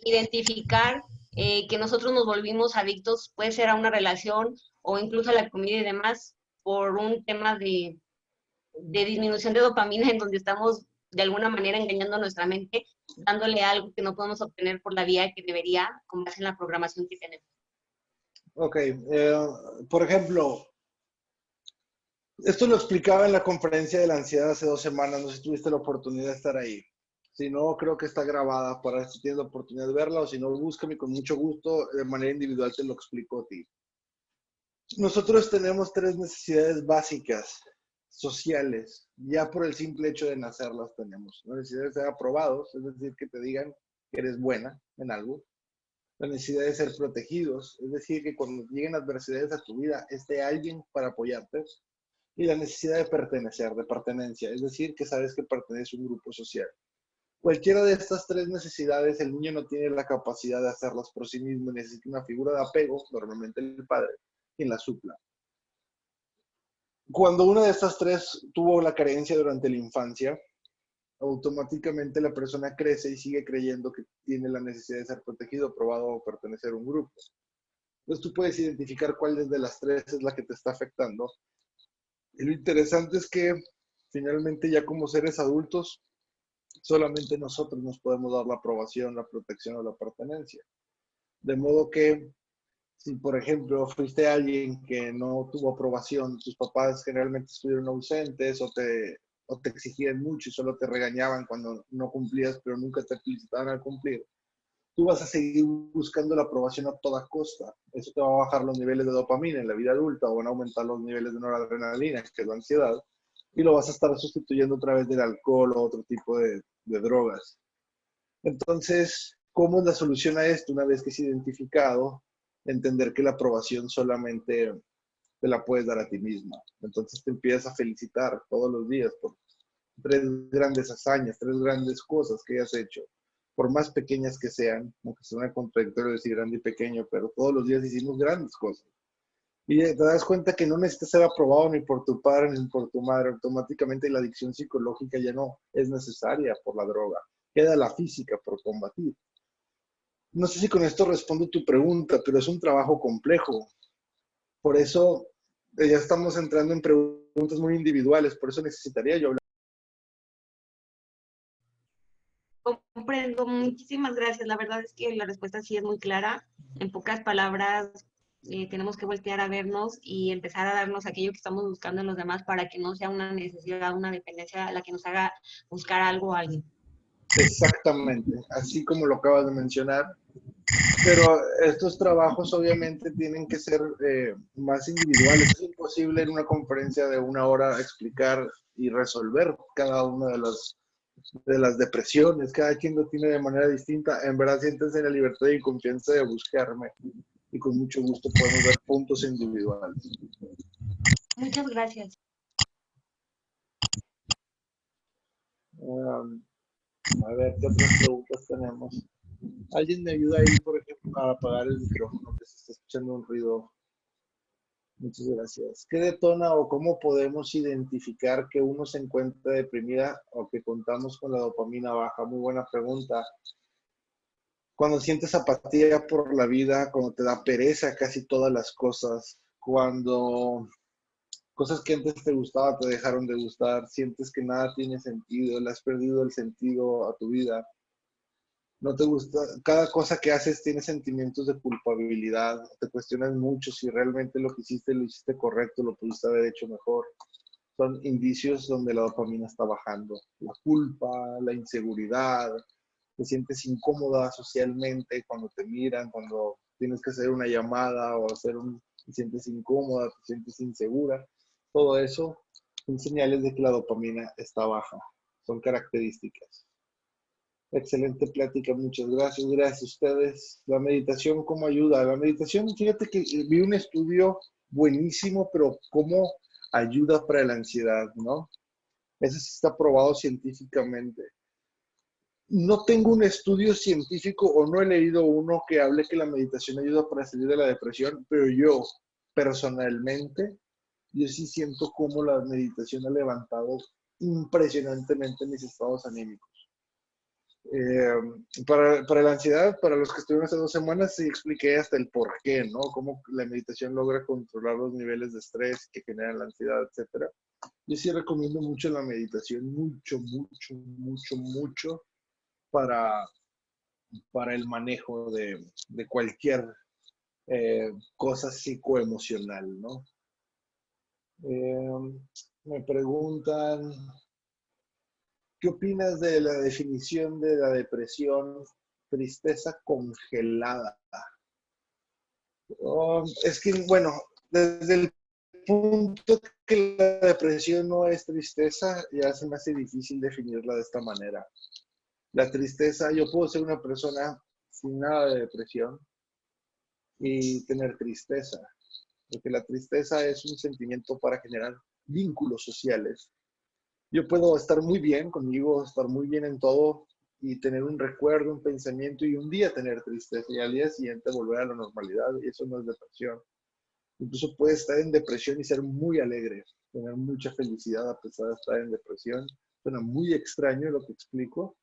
identificar que nosotros nos volvimos adictos, puede ser a una relación o incluso a la comida y demás, por un tema de disminución de dopamina en donde estamos de alguna manera engañando a nuestra mente, dándole algo que no podemos obtener por la vía que debería, con base en la programación que tenemos. Ok, por ejemplo, esto lo explicaba en la conferencia de la ansiedad hace 2 semanas, no sé si tuviste la oportunidad de estar ahí. Si no, creo que está grabada para si tienes la oportunidad de verla, o si no, búscame con mucho gusto, de manera individual te lo explico a ti. Nosotros tenemos 3 necesidades básicas sociales, ya por el simple hecho de nacer las tenemos. La necesidad de ser aprobados, es decir, que te digan que eres buena en algo. La necesidad de ser protegidos, es decir, que cuando lleguen adversidades a tu vida, esté alguien para apoyarte. Y la necesidad de pertenecer, de pertenencia, es decir, que sabes que perteneces a un grupo social. Cualquiera de estas 3 necesidades, el niño no tiene la capacidad de hacerlas por sí mismo, necesita una figura de apego, normalmente el padre, quien la supla. Cuando una de estas 3 tuvo la carencia durante la infancia, automáticamente la persona crece y sigue creyendo que tiene la necesidad de ser protegido, aprobado o pertenecer a un grupo. Entonces tú puedes identificar cuál de las 3 es la que te está afectando. Y lo interesante es que finalmente ya como seres adultos, solamente nosotros nos podemos dar la aprobación, la protección o la pertenencia. De modo que si, por ejemplo, fuiste alguien que no tuvo aprobación, tus papás generalmente estuvieron ausentes o te exigían mucho y solo te regañaban cuando no cumplías, pero nunca te felicitaban al cumplir, tú vas a seguir buscando la aprobación a toda costa. Eso te va a bajar los niveles de dopamina en la vida adulta o van a aumentar los niveles de noradrenalina, que es la ansiedad, y lo vas a estar sustituyendo a través del alcohol o otro tipo de drogas. Entonces, ¿cómo es la solución a esto? Una vez que es identificado, entender que la aprobación solamente te la puedes dar a ti misma. Entonces te empiezas a felicitar todos los días por 3 grandes hazañas, 3 grandes cosas que hayas hecho, por más pequeñas que sean, aunque suena contradictorio decir grande y pequeño, pero todos los días hicimos grandes cosas. Y te das cuenta que no necesitas ser aprobado ni por tu padre ni por tu madre. Automáticamente la adicción psicológica ya no es necesaria por la droga. Queda la física por combatir. No sé si con esto respondo tu pregunta, pero es un trabajo complejo. Por eso ya estamos entrando en preguntas muy individuales. Por eso necesitaría yo hablar. Comprendo, muchísimas gracias. La verdad es que la respuesta sí es muy clara. En pocas palabras, tenemos que voltear a vernos y empezar a darnos aquello que estamos buscando en los demás para que no sea una necesidad, una dependencia la que nos haga buscar algo o alguien. Exactamente, así como lo acabas de mencionar. Pero estos trabajos obviamente tienen que ser más individuales. Es imposible en una conferencia de 1 hora explicar y resolver cada una de las depresiones. Cada quien lo tiene de manera distinta. En verdad, siéntense en la libertad y confianza de buscarme. Y con mucho gusto podemos ver puntos individuales. Muchas gracias. A ver, ¿qué otras preguntas tenemos? ¿Alguien me ayuda ahí, por ejemplo, a apagar el micrófono que se está escuchando un ruido? Muchas gracias. ¿Qué detona o cómo podemos identificar que uno se encuentra deprimida o que contamos con la dopamina baja? Muy buena pregunta. Cuando sientes apatía por la vida, cuando te da pereza casi todas las cosas, cuando cosas que antes te gustaban te dejaron de gustar, sientes que nada tiene sentido, le has perdido el sentido a tu vida. No te gusta, cada cosa que haces tiene sentimientos de culpabilidad, te cuestionas mucho si realmente lo que hiciste lo hiciste correcto, lo pudiste haber hecho mejor. Son indicios donde la dopamina está bajando. La culpa, la inseguridad, te sientes incómoda socialmente cuando te miran, cuando tienes que hacer una llamada o te sientes incómoda, te sientes insegura. Todo eso son señales de que la dopamina está baja. Son características. Excelente plática, muchas gracias. Gracias a ustedes. La meditación, ¿cómo ayuda? La meditación, fíjate que vi un estudio buenísimo, pero ¿cómo ayuda para la ansiedad, no? Eso sí está probado científicamente. No tengo un estudio científico o no he leído uno que hable que la meditación ayuda para salir de la depresión, pero yo, personalmente, yo sí siento cómo la meditación ha levantado impresionantemente mis estados anímicos. Para la ansiedad, para los que estuvieron hace 2 semanas, sí expliqué hasta el por qué, ¿no? Cómo la meditación logra controlar los niveles de estrés que generan la ansiedad, etcétera. Yo sí recomiendo mucho la meditación, mucho, mucho, mucho, mucho para el manejo de cualquier cosa psicoemocional, ¿no? Me preguntan, ¿qué opinas de la definición de la depresión? Tristeza congelada. Es que, bueno, desde el punto que la depresión no es tristeza, ya se me hace difícil definirla de esta manera. La tristeza, yo puedo ser una persona sin nada de depresión y tener tristeza, porque la tristeza es un sentimiento para generar vínculos sociales. Yo puedo estar muy bien conmigo, estar muy bien en todo y tener un recuerdo, un pensamiento y un día tener tristeza y al día siguiente volver a la normalidad, y eso no es depresión. Incluso puedes estar en depresión y ser muy alegre, tener mucha felicidad a pesar de estar en depresión. Suena muy extraño lo que explico,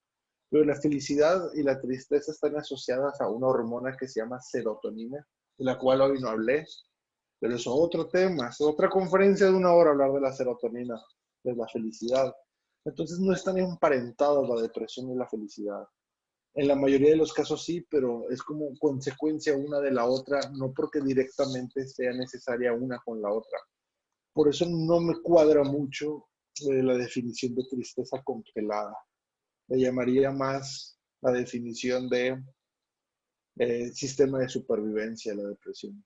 pero la felicidad y la tristeza están asociadas a una hormona que se llama serotonina, de la cual hoy no hablé, pero es otro tema, es otra conferencia de 1 hora hablar de la serotonina, de la felicidad. Entonces no están emparentadas la depresión y la felicidad. En la mayoría de los casos sí, pero es como consecuencia una de la otra, no porque directamente sea necesaria una con la otra. Por eso no me cuadra mucho la definición de tristeza congelada. Le llamaría más la definición de sistema de supervivencia, la depresión.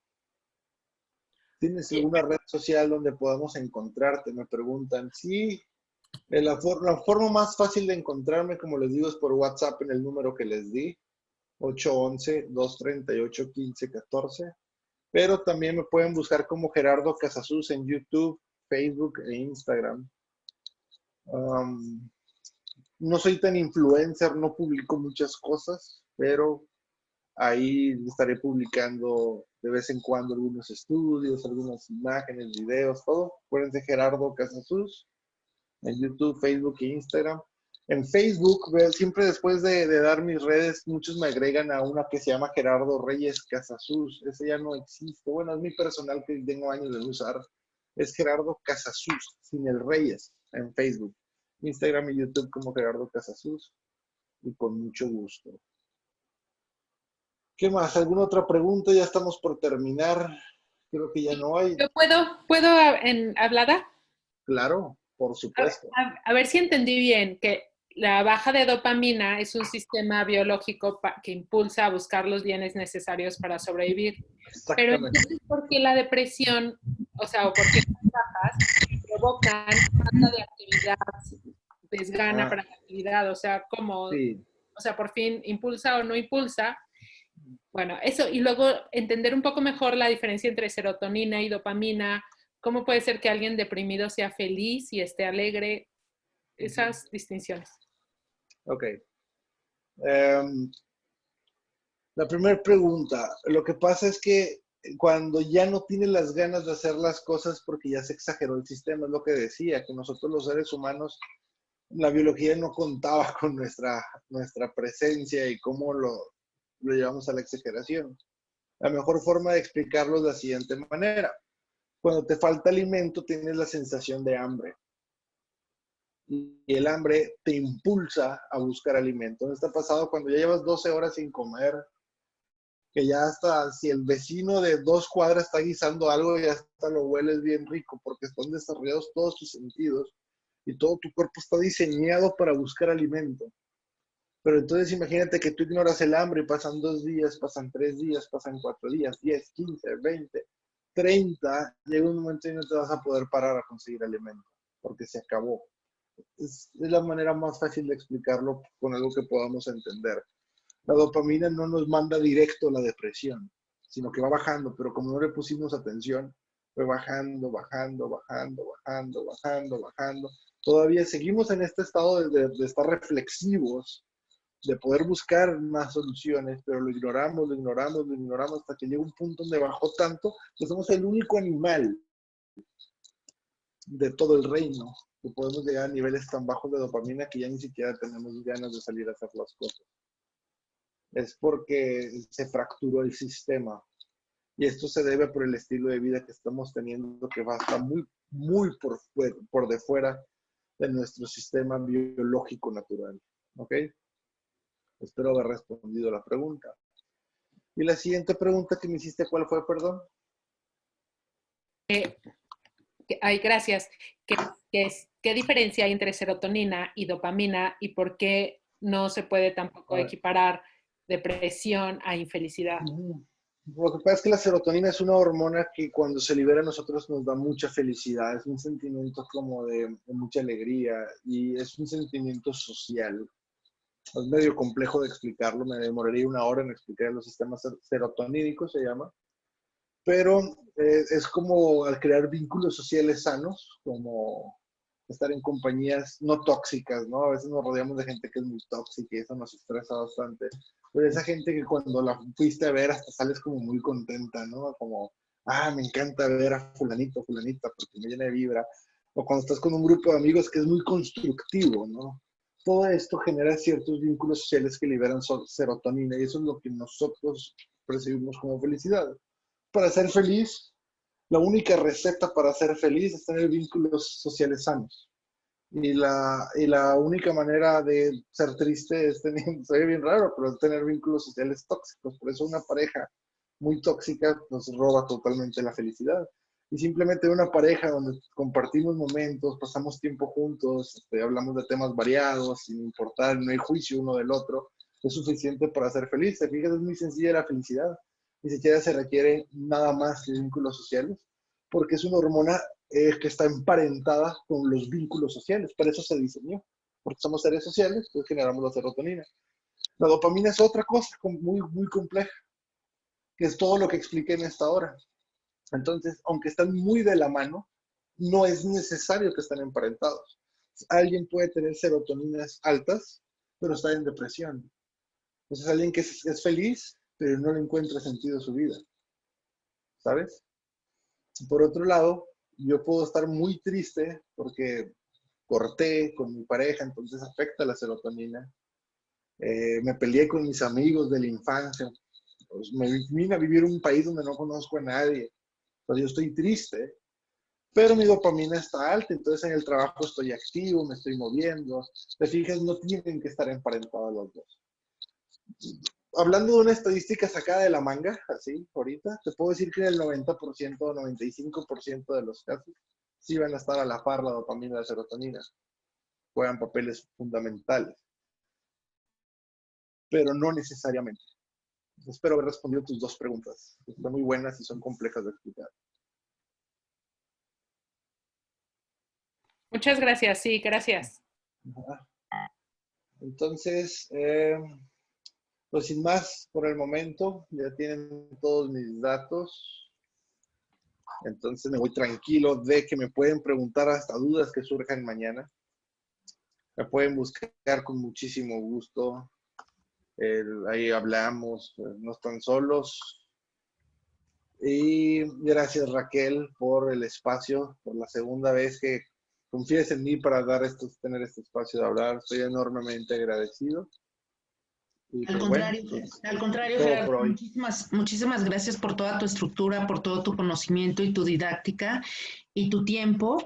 ¿Tienes alguna red social donde podamos encontrarte? Me preguntan. Sí, la forma más fácil de encontrarme, como les digo, es por WhatsApp en el número que les di, 811-238-1514. Pero también me pueden buscar como Gerardo Casasus en YouTube, Facebook e Instagram. No soy tan influencer, no publico muchas cosas, pero ahí estaré publicando de vez en cuando algunos estudios, algunas imágenes, videos, todo. Acuérdense, Gerardo Casasus en YouTube, Facebook e Instagram. En Facebook, siempre después de dar mis redes, muchos me agregan a una que se llama Gerardo Reyes Casasus. Ese ya no existe. Bueno, es mi personal que tengo años de usar. Es Gerardo Casasus, sin el Reyes, en Facebook. Instagram y YouTube como Gerardo Casasus. Y con mucho gusto. ¿Qué más? ¿Alguna otra pregunta? Ya estamos por terminar. Creo que ya no hay. ¿Yo puedo hablada? Claro, por supuesto. A ver si entendí bien, que la baja de dopamina es un sistema biológico que impulsa a buscar los bienes necesarios para sobrevivir. Pero entonces, ¿por qué la depresión, o sea, o por qué las bajas provocan falta de actividad, desgana para la actividad? O sea, ¿cómo? Sí. O sea, por fin, ¿impulsa o no impulsa? Bueno, eso, y luego entender un poco mejor la diferencia entre serotonina y dopamina. ¿Cómo puede ser que alguien deprimido sea feliz y esté alegre? Esas distinciones. Ok. La primera pregunta. Lo que pasa es que cuando ya no tienes las ganas de hacer las cosas porque ya se exageró el sistema, es lo que decía, que nosotros los seres humanos, la biología no contaba con nuestra presencia y cómo lo llevamos a la exageración. La mejor forma de explicarlo es de la siguiente manera. Cuando te falta alimento, tienes la sensación de hambre. Y el hambre te impulsa a buscar alimento. ¿No está pasado cuando ya llevas 12 horas sin comer? Que ya hasta si el vecino de 2 cuadras está guisando algo, ya hasta lo hueles bien rico, porque están desarrollados todos tus sentidos y todo tu cuerpo está diseñado para buscar alimento. Pero entonces imagínate que tú ignoras el hambre y pasan 2 días, pasan 3 días, pasan 4 días, 10, 15, 20, 30, llega un momento y no te vas a poder parar a conseguir alimento, porque se acabó. Es la manera más fácil de explicarlo con algo que podamos entender. La dopamina no nos manda directo a la depresión, sino que va bajando, pero como no le pusimos atención, fue bajando, bajando, bajando, bajando, bajando, bajando. Todavía seguimos en este estado de estar reflexivos, de poder buscar más soluciones, pero lo ignoramos, lo ignoramos, lo ignoramos hasta que llega un punto donde bajó tanto que somos el único animal de todo el reino que podemos llegar a niveles tan bajos de dopamina que ya ni siquiera tenemos ganas de salir a hacer las cosas. Es porque se fracturó el sistema. Y esto se debe por el estilo de vida que estamos teniendo, que va a estar muy, muy por de fuera de nuestro sistema biológico natural. ¿Ok? Espero haber respondido la pregunta. Y la siguiente pregunta que me hiciste, ¿cuál fue, perdón? Ay, gracias. ¿Qué diferencia hay entre serotonina y dopamina y por qué no se puede tampoco equiparar depresión a infelicidad? Lo que pasa es que la serotonina es una hormona que cuando se libera a nosotros nos da mucha felicidad, es un sentimiento como de mucha alegría y es un sentimiento social. Es medio complejo de explicarlo, me demoraría una hora en explicar los sistemas serotonínicos, se llama, pero es como al crear vínculos sociales sanos, como estar en compañías no tóxicas, ¿no? A veces nos rodeamos de gente que es muy tóxica y eso nos estresa bastante. Pero esa gente que cuando la fuiste a ver hasta sales como muy contenta, ¿no? Como, me encanta ver a fulanito, fulanita, porque me llena de vibra. O cuando estás con un grupo de amigos que es muy constructivo, ¿no? Todo esto genera ciertos vínculos sociales que liberan serotonina y eso es lo que nosotros percibimos como felicidad. Para ser feliz, la única receta para ser feliz es tener vínculos sociales sanos. Y la única manera de ser triste es tener, se ve bien raro, pero es tener vínculos sociales tóxicos. Por eso una pareja muy tóxica nos roba totalmente la felicidad. Y simplemente una pareja donde compartimos momentos, pasamos tiempo juntos, hablamos de temas variados, sin importar, no hay juicio uno del otro, es suficiente para ser feliz. ¿Te fijas? Es muy sencilla la felicidad. Ni siquiera se requiere nada más que vínculos sociales, porque es una hormona que está emparentada con los vínculos sociales. Para eso se diseñó. Porque somos seres sociales, pues generamos la serotonina. La dopamina es otra cosa muy, muy compleja, que es todo lo que expliqué en esta hora. Entonces, aunque están muy de la mano, no es necesario que estén emparentados. Alguien puede tener serotoninas altas, pero está en depresión. Entonces, alguien que es feliz, pero no le encuentra sentido a su vida. ¿Sabes? Por otro lado, yo puedo estar muy triste porque corté con mi pareja, entonces afecta la serotonina. Me peleé con mis amigos de la infancia. Pues me vine a vivir en un país donde no conozco a nadie. Pues yo estoy triste, pero mi dopamina está alta, entonces en el trabajo estoy activo, me estoy moviendo. Te fijas, no tienen que estar emparentados los dos. Hablando de una estadística sacada de la manga, así, ahorita, te puedo decir que en el 90% o 95% de los casos sí van a estar a la par la dopamina y la serotonina. Juegan papeles fundamentales. Pero no necesariamente. Espero haber respondido tus dos preguntas. Están muy buenas y son complejas de explicar. Muchas gracias, sí, gracias. Entonces, pues sin más por el momento, ya tienen todos mis datos. Entonces me voy tranquilo de que me pueden preguntar hasta dudas que surjan mañana. Me pueden buscar con muchísimo gusto. Ahí hablamos, no están solos. Y gracias Raquel por el espacio, por la segunda vez que confíes en mí para tener este espacio de hablar. Estoy enormemente agradecido. Y Al contrario, Gerardo, muchísimas gracias por toda tu estructura, por todo tu conocimiento y tu didáctica y tu tiempo.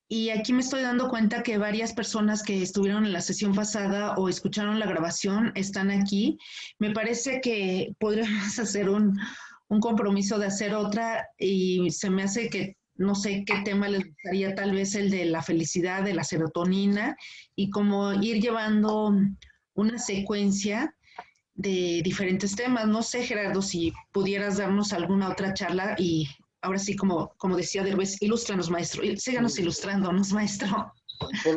Y aquí me estoy dando cuenta que varias personas que estuvieron en la sesión pasada o escucharon la grabación están aquí. Me parece que podríamos hacer un compromiso de hacer otra y se me hace que no sé qué tema les gustaría, tal vez el de la felicidad, de la serotonina y como ir llevando una secuencia de diferentes temas. No sé, Gerardo, si pudieras darnos alguna otra charla y ahora sí, como decía Derbez, ilústranos, maestro. Síganos ilustrándonos, maestro.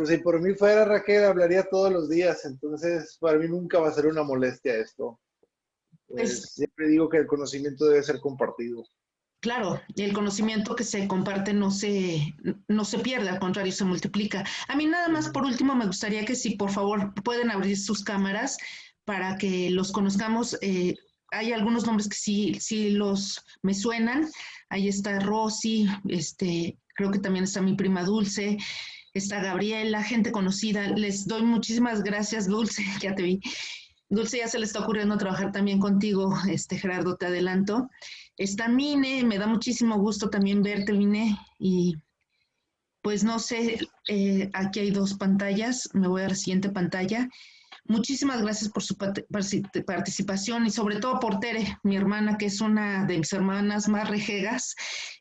Si por mí fuera, Raquel, hablaría todos los días. Entonces, para mí nunca va a ser una molestia esto. Siempre digo que el conocimiento debe ser compartido. Claro, el conocimiento que se comparte no se pierde, al contrario, se multiplica. A mí nada más, por último, me gustaría que si por favor pueden abrir sus cámaras para que los conozcamos. Hay algunos nombres que sí me suenan. Ahí está Rosy, creo que también está mi prima Dulce. está Gabriela, gente conocida. Les doy muchísimas gracias, Dulce, ya te vi. Dulce, ya se le está ocurriendo trabajar también contigo, Gerardo, te adelanto. Está Mine, me da muchísimo gusto también verte, Mine, y pues no sé, aquí hay 2 pantallas, me voy a la siguiente pantalla. Muchísimas gracias por su participación y sobre todo por Tere, mi hermana, que es una de mis hermanas más rejegas,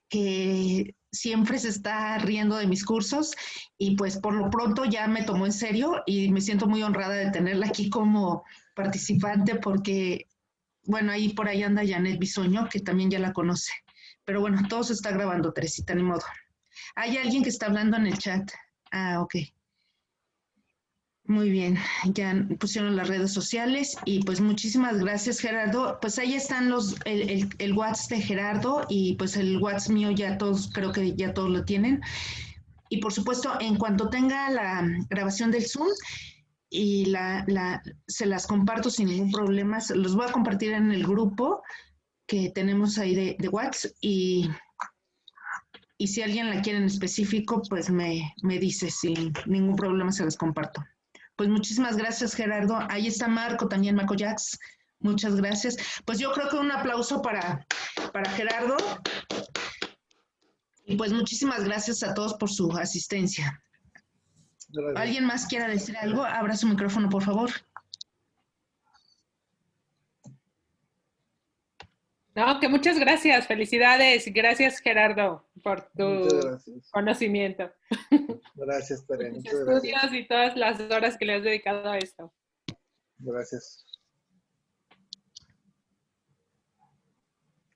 que siempre se está riendo de mis cursos y pues por lo pronto ya me tomó en serio y me siento muy honrada de tenerla aquí como participante porque, bueno, ahí por ahí anda Janet Bisoño, que también ya la conoce. Pero bueno, todo se está grabando, Teresita, ni modo. Hay alguien que está hablando en el chat. Ah, ok. Muy bien, ya pusieron las redes sociales y pues muchísimas gracias, Gerardo. Pues ahí están el WhatsApp de Gerardo y pues el WhatsApp mío ya todos, creo que ya todos lo tienen. Y por supuesto, en cuanto tenga la grabación del Zoom y se las comparto sin ningún problema, los voy a compartir en el grupo que tenemos ahí de WhatsApp y si alguien la quiere en específico, pues me dice, sin ningún problema se las comparto. Pues muchísimas gracias, Gerardo. Ahí está Marco también, Marco Jax. Muchas gracias. Pues yo creo que un aplauso para Gerardo. Y pues muchísimas gracias a todos por su asistencia. Gracias. ¿Alguien más quiera decir algo? Abra su micrófono, por favor. No, que muchas gracias. Felicidades. Gracias, Gerardo, por tu conocimiento. Gracias, Tere. Muchos estudios y todas las horas que le has dedicado a esto. Gracias.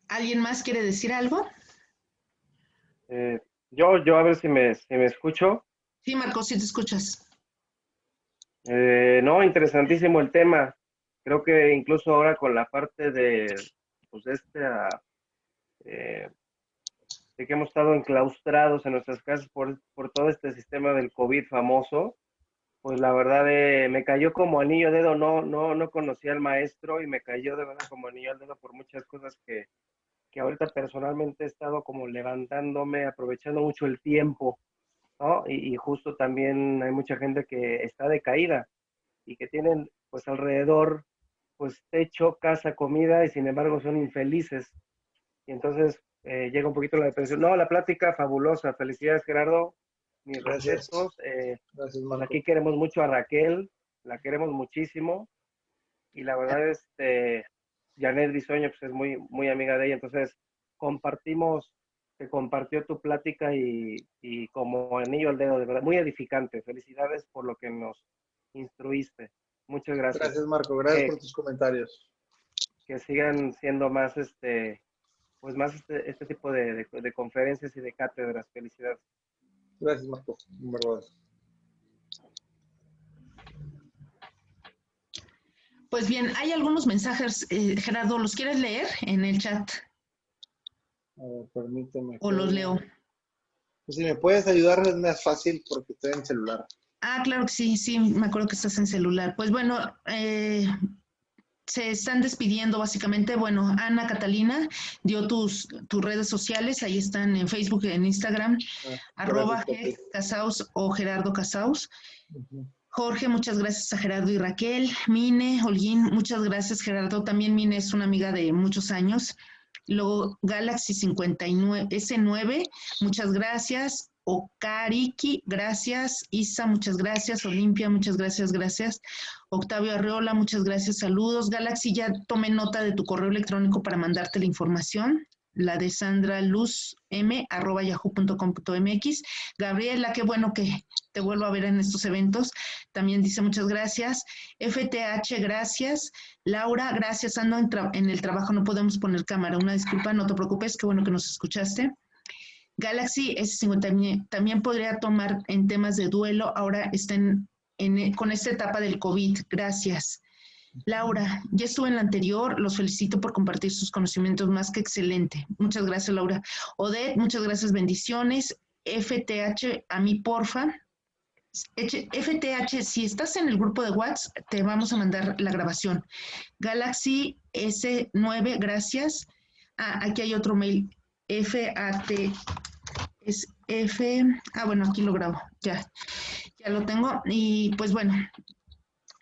¿Alguien más quiere decir algo? Yo a ver si me escucho. Sí, Marco, sí te escuchas. No, interesantísimo el tema. Creo que incluso ahora con la parte de, pues de que hemos estado enclaustrados en nuestras casas por todo este sistema del COVID famoso, pues la verdad me cayó como anillo al dedo. No conocía al maestro y me cayó de verdad como anillo al dedo por muchas cosas que ahorita personalmente he estado como levantándome, aprovechando mucho el tiempo, ¿no? Y justo también hay mucha gente que está decaída y que tienen pues alrededor pues techo, casa, comida y sin embargo son infelices. Y entonces llega un poquito la depresión. No, la plática fabulosa. Felicidades, Gerardo. Mis respetos. Gracias, Marco. Aquí queremos mucho a Raquel, la queremos muchísimo. Y la verdad, Janet Bisoño pues es muy amiga de ella. Entonces, te compartió tu plática y como anillo al dedo, de verdad, muy edificante. Felicidades por lo que nos instruiste. Muchas gracias. Gracias, Marco. Gracias por tus comentarios. Que sigan siendo más pues más este tipo de conferencias y de cátedras. Felicidades. Gracias, Marco. En verdad. Pues bien, hay algunos mensajes, Gerardo, ¿los quieres leer en el chat? Permíteme. ¿O los leo? Pues si me puedes ayudar es más fácil porque estoy en celular. Ah, claro que sí, me acuerdo que estás en celular. Pues bueno, se están despidiendo básicamente. Bueno, Ana Catalina dio tus redes sociales, ahí están en Facebook, en Instagram, @Casaus o Gerardo Casaus. Jorge, muchas gracias a Gerardo y Raquel. Mine, Holguín, muchas gracias, Gerardo. También Mine es una amiga de muchos años. Luego Galaxy 59, S9, muchas gracias. Okariki, gracias. Isa, muchas gracias. Olimpia, muchas gracias, gracias. Octavio Arreola, muchas gracias, saludos. Galaxy, ya tomé nota de tu correo electrónico para mandarte la información. La de Sandra Luz M, @yahoo.com.mx. Gabriela, qué bueno que te vuelvo a ver en estos eventos. También dice muchas gracias. FTH, gracias. Laura, gracias. Ando en el trabajo, no podemos poner cámara. Una disculpa, no te preocupes, qué bueno que nos escuchaste. Galaxy S50 también podría tomar en temas de duelo. Ahora están con esta etapa del COVID. Gracias. Laura, ya estuve en la anterior, los felicito por compartir sus conocimientos, más que excelente. Muchas gracias, Laura. Odette, muchas gracias, bendiciones. FTH, a mí, porfa. FTH, si estás en el grupo de WhatsApp, te vamos a mandar la grabación. Galaxy S9, gracias. Aquí hay otro mail. Es F, bueno, aquí lo grabo, ya lo tengo. Y pues bueno,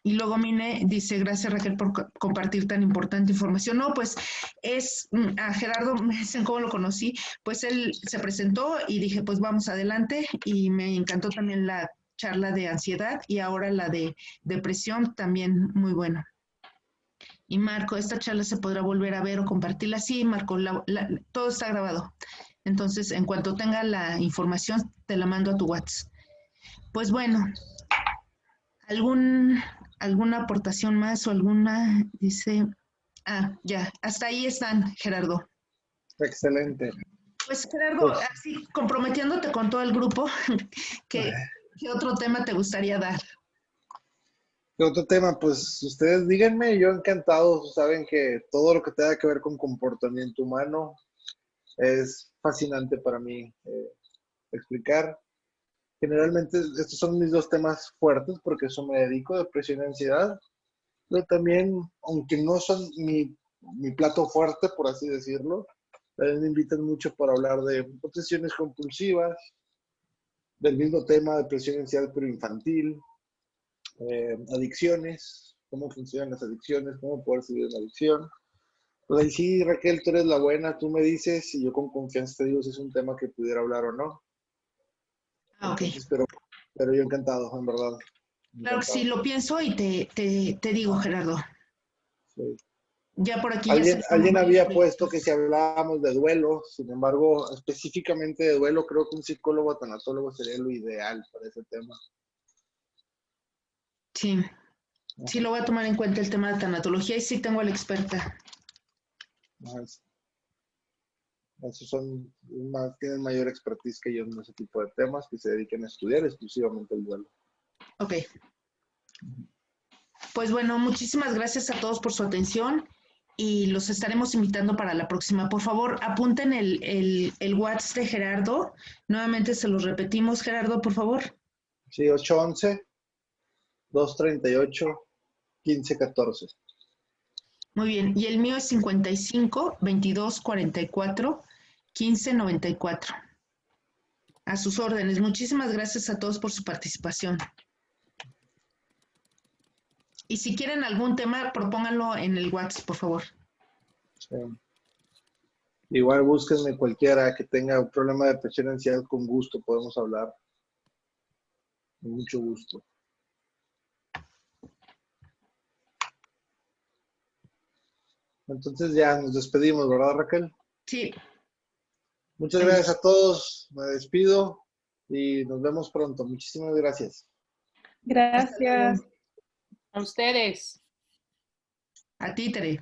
y luego Mine dice, gracias Raquel por compartir tan importante información. No, pues a Gerardo, me dicen cómo lo conocí, pues él se presentó y dije, pues vamos adelante, y me encantó también la charla de ansiedad y ahora la de depresión, también muy bueno. Y Marco, esta charla se podrá volver a ver o compartirla. Sí, Marco, todo está grabado. Entonces, en cuanto tenga la información, te la mando a tu WhatsApp. Pues bueno, ¿alguna aportación más o alguna? Dice, ya, hasta ahí están, Gerardo. Excelente. Pues Gerardo, Pues, así comprometiéndote con todo el grupo, ¿qué otro tema te gustaría dar? ¿qué otro tema? Pues ustedes díganme, yo encantado. Saben que todo lo que tenga que ver con comportamiento humano es fascinante para mí explicar. Generalmente estos son mis dos temas fuertes porque eso me dedico, depresión y ansiedad. Pero también, aunque no son mi plato fuerte, por así decirlo, también me invitan mucho para hablar de obsesiones compulsivas, del mismo tema, depresión y ansiedad, pero infantil, adicciones, cómo funcionan las adicciones, cómo poder subir una adicción. Pues ahí sí, Raquel, tú eres la buena, tú me dices y yo con confianza te digo si es un tema que pudiera hablar o no. Ok. Entonces, pero yo encantado, en verdad. Claro que sí, Encantado. lo pienso y te digo, Gerardo. Sí. Ya por aquí ya se Alguien había puesto que si hablábamos de duelo, sin embargo, específicamente de duelo, creo que un psicólogo tanatólogo sería lo ideal para ese tema. Sí, sí lo voy a tomar en cuenta el tema de tanatología y sí tengo a la experta. Esos son tienen mayor expertise que yo en ese tipo de temas, que se dediquen a estudiar exclusivamente el duelo. Ok. Pues bueno, muchísimas gracias a todos por su atención y los estaremos invitando para la próxima. Por favor, apunten el WhatsApp de Gerardo. Nuevamente se los repetimos, Gerardo, por favor. Sí, 811-238-1514. Muy bien. Y el mío es 55 22 44 15 94. A sus órdenes. Muchísimas gracias a todos por su participación. Y si quieren algún tema, propónganlo en el WhatsApp, por favor. Sí. Igual búsquenme cualquiera que tenga un problema de depresión y ansiedad, con gusto podemos hablar. Con mucho gusto. Entonces ya nos despedimos, ¿verdad, Raquel? Sí. Muchas gracias a todos. Me despido y nos vemos pronto. Muchísimas gracias. Gracias. A ustedes. A ti, Tere.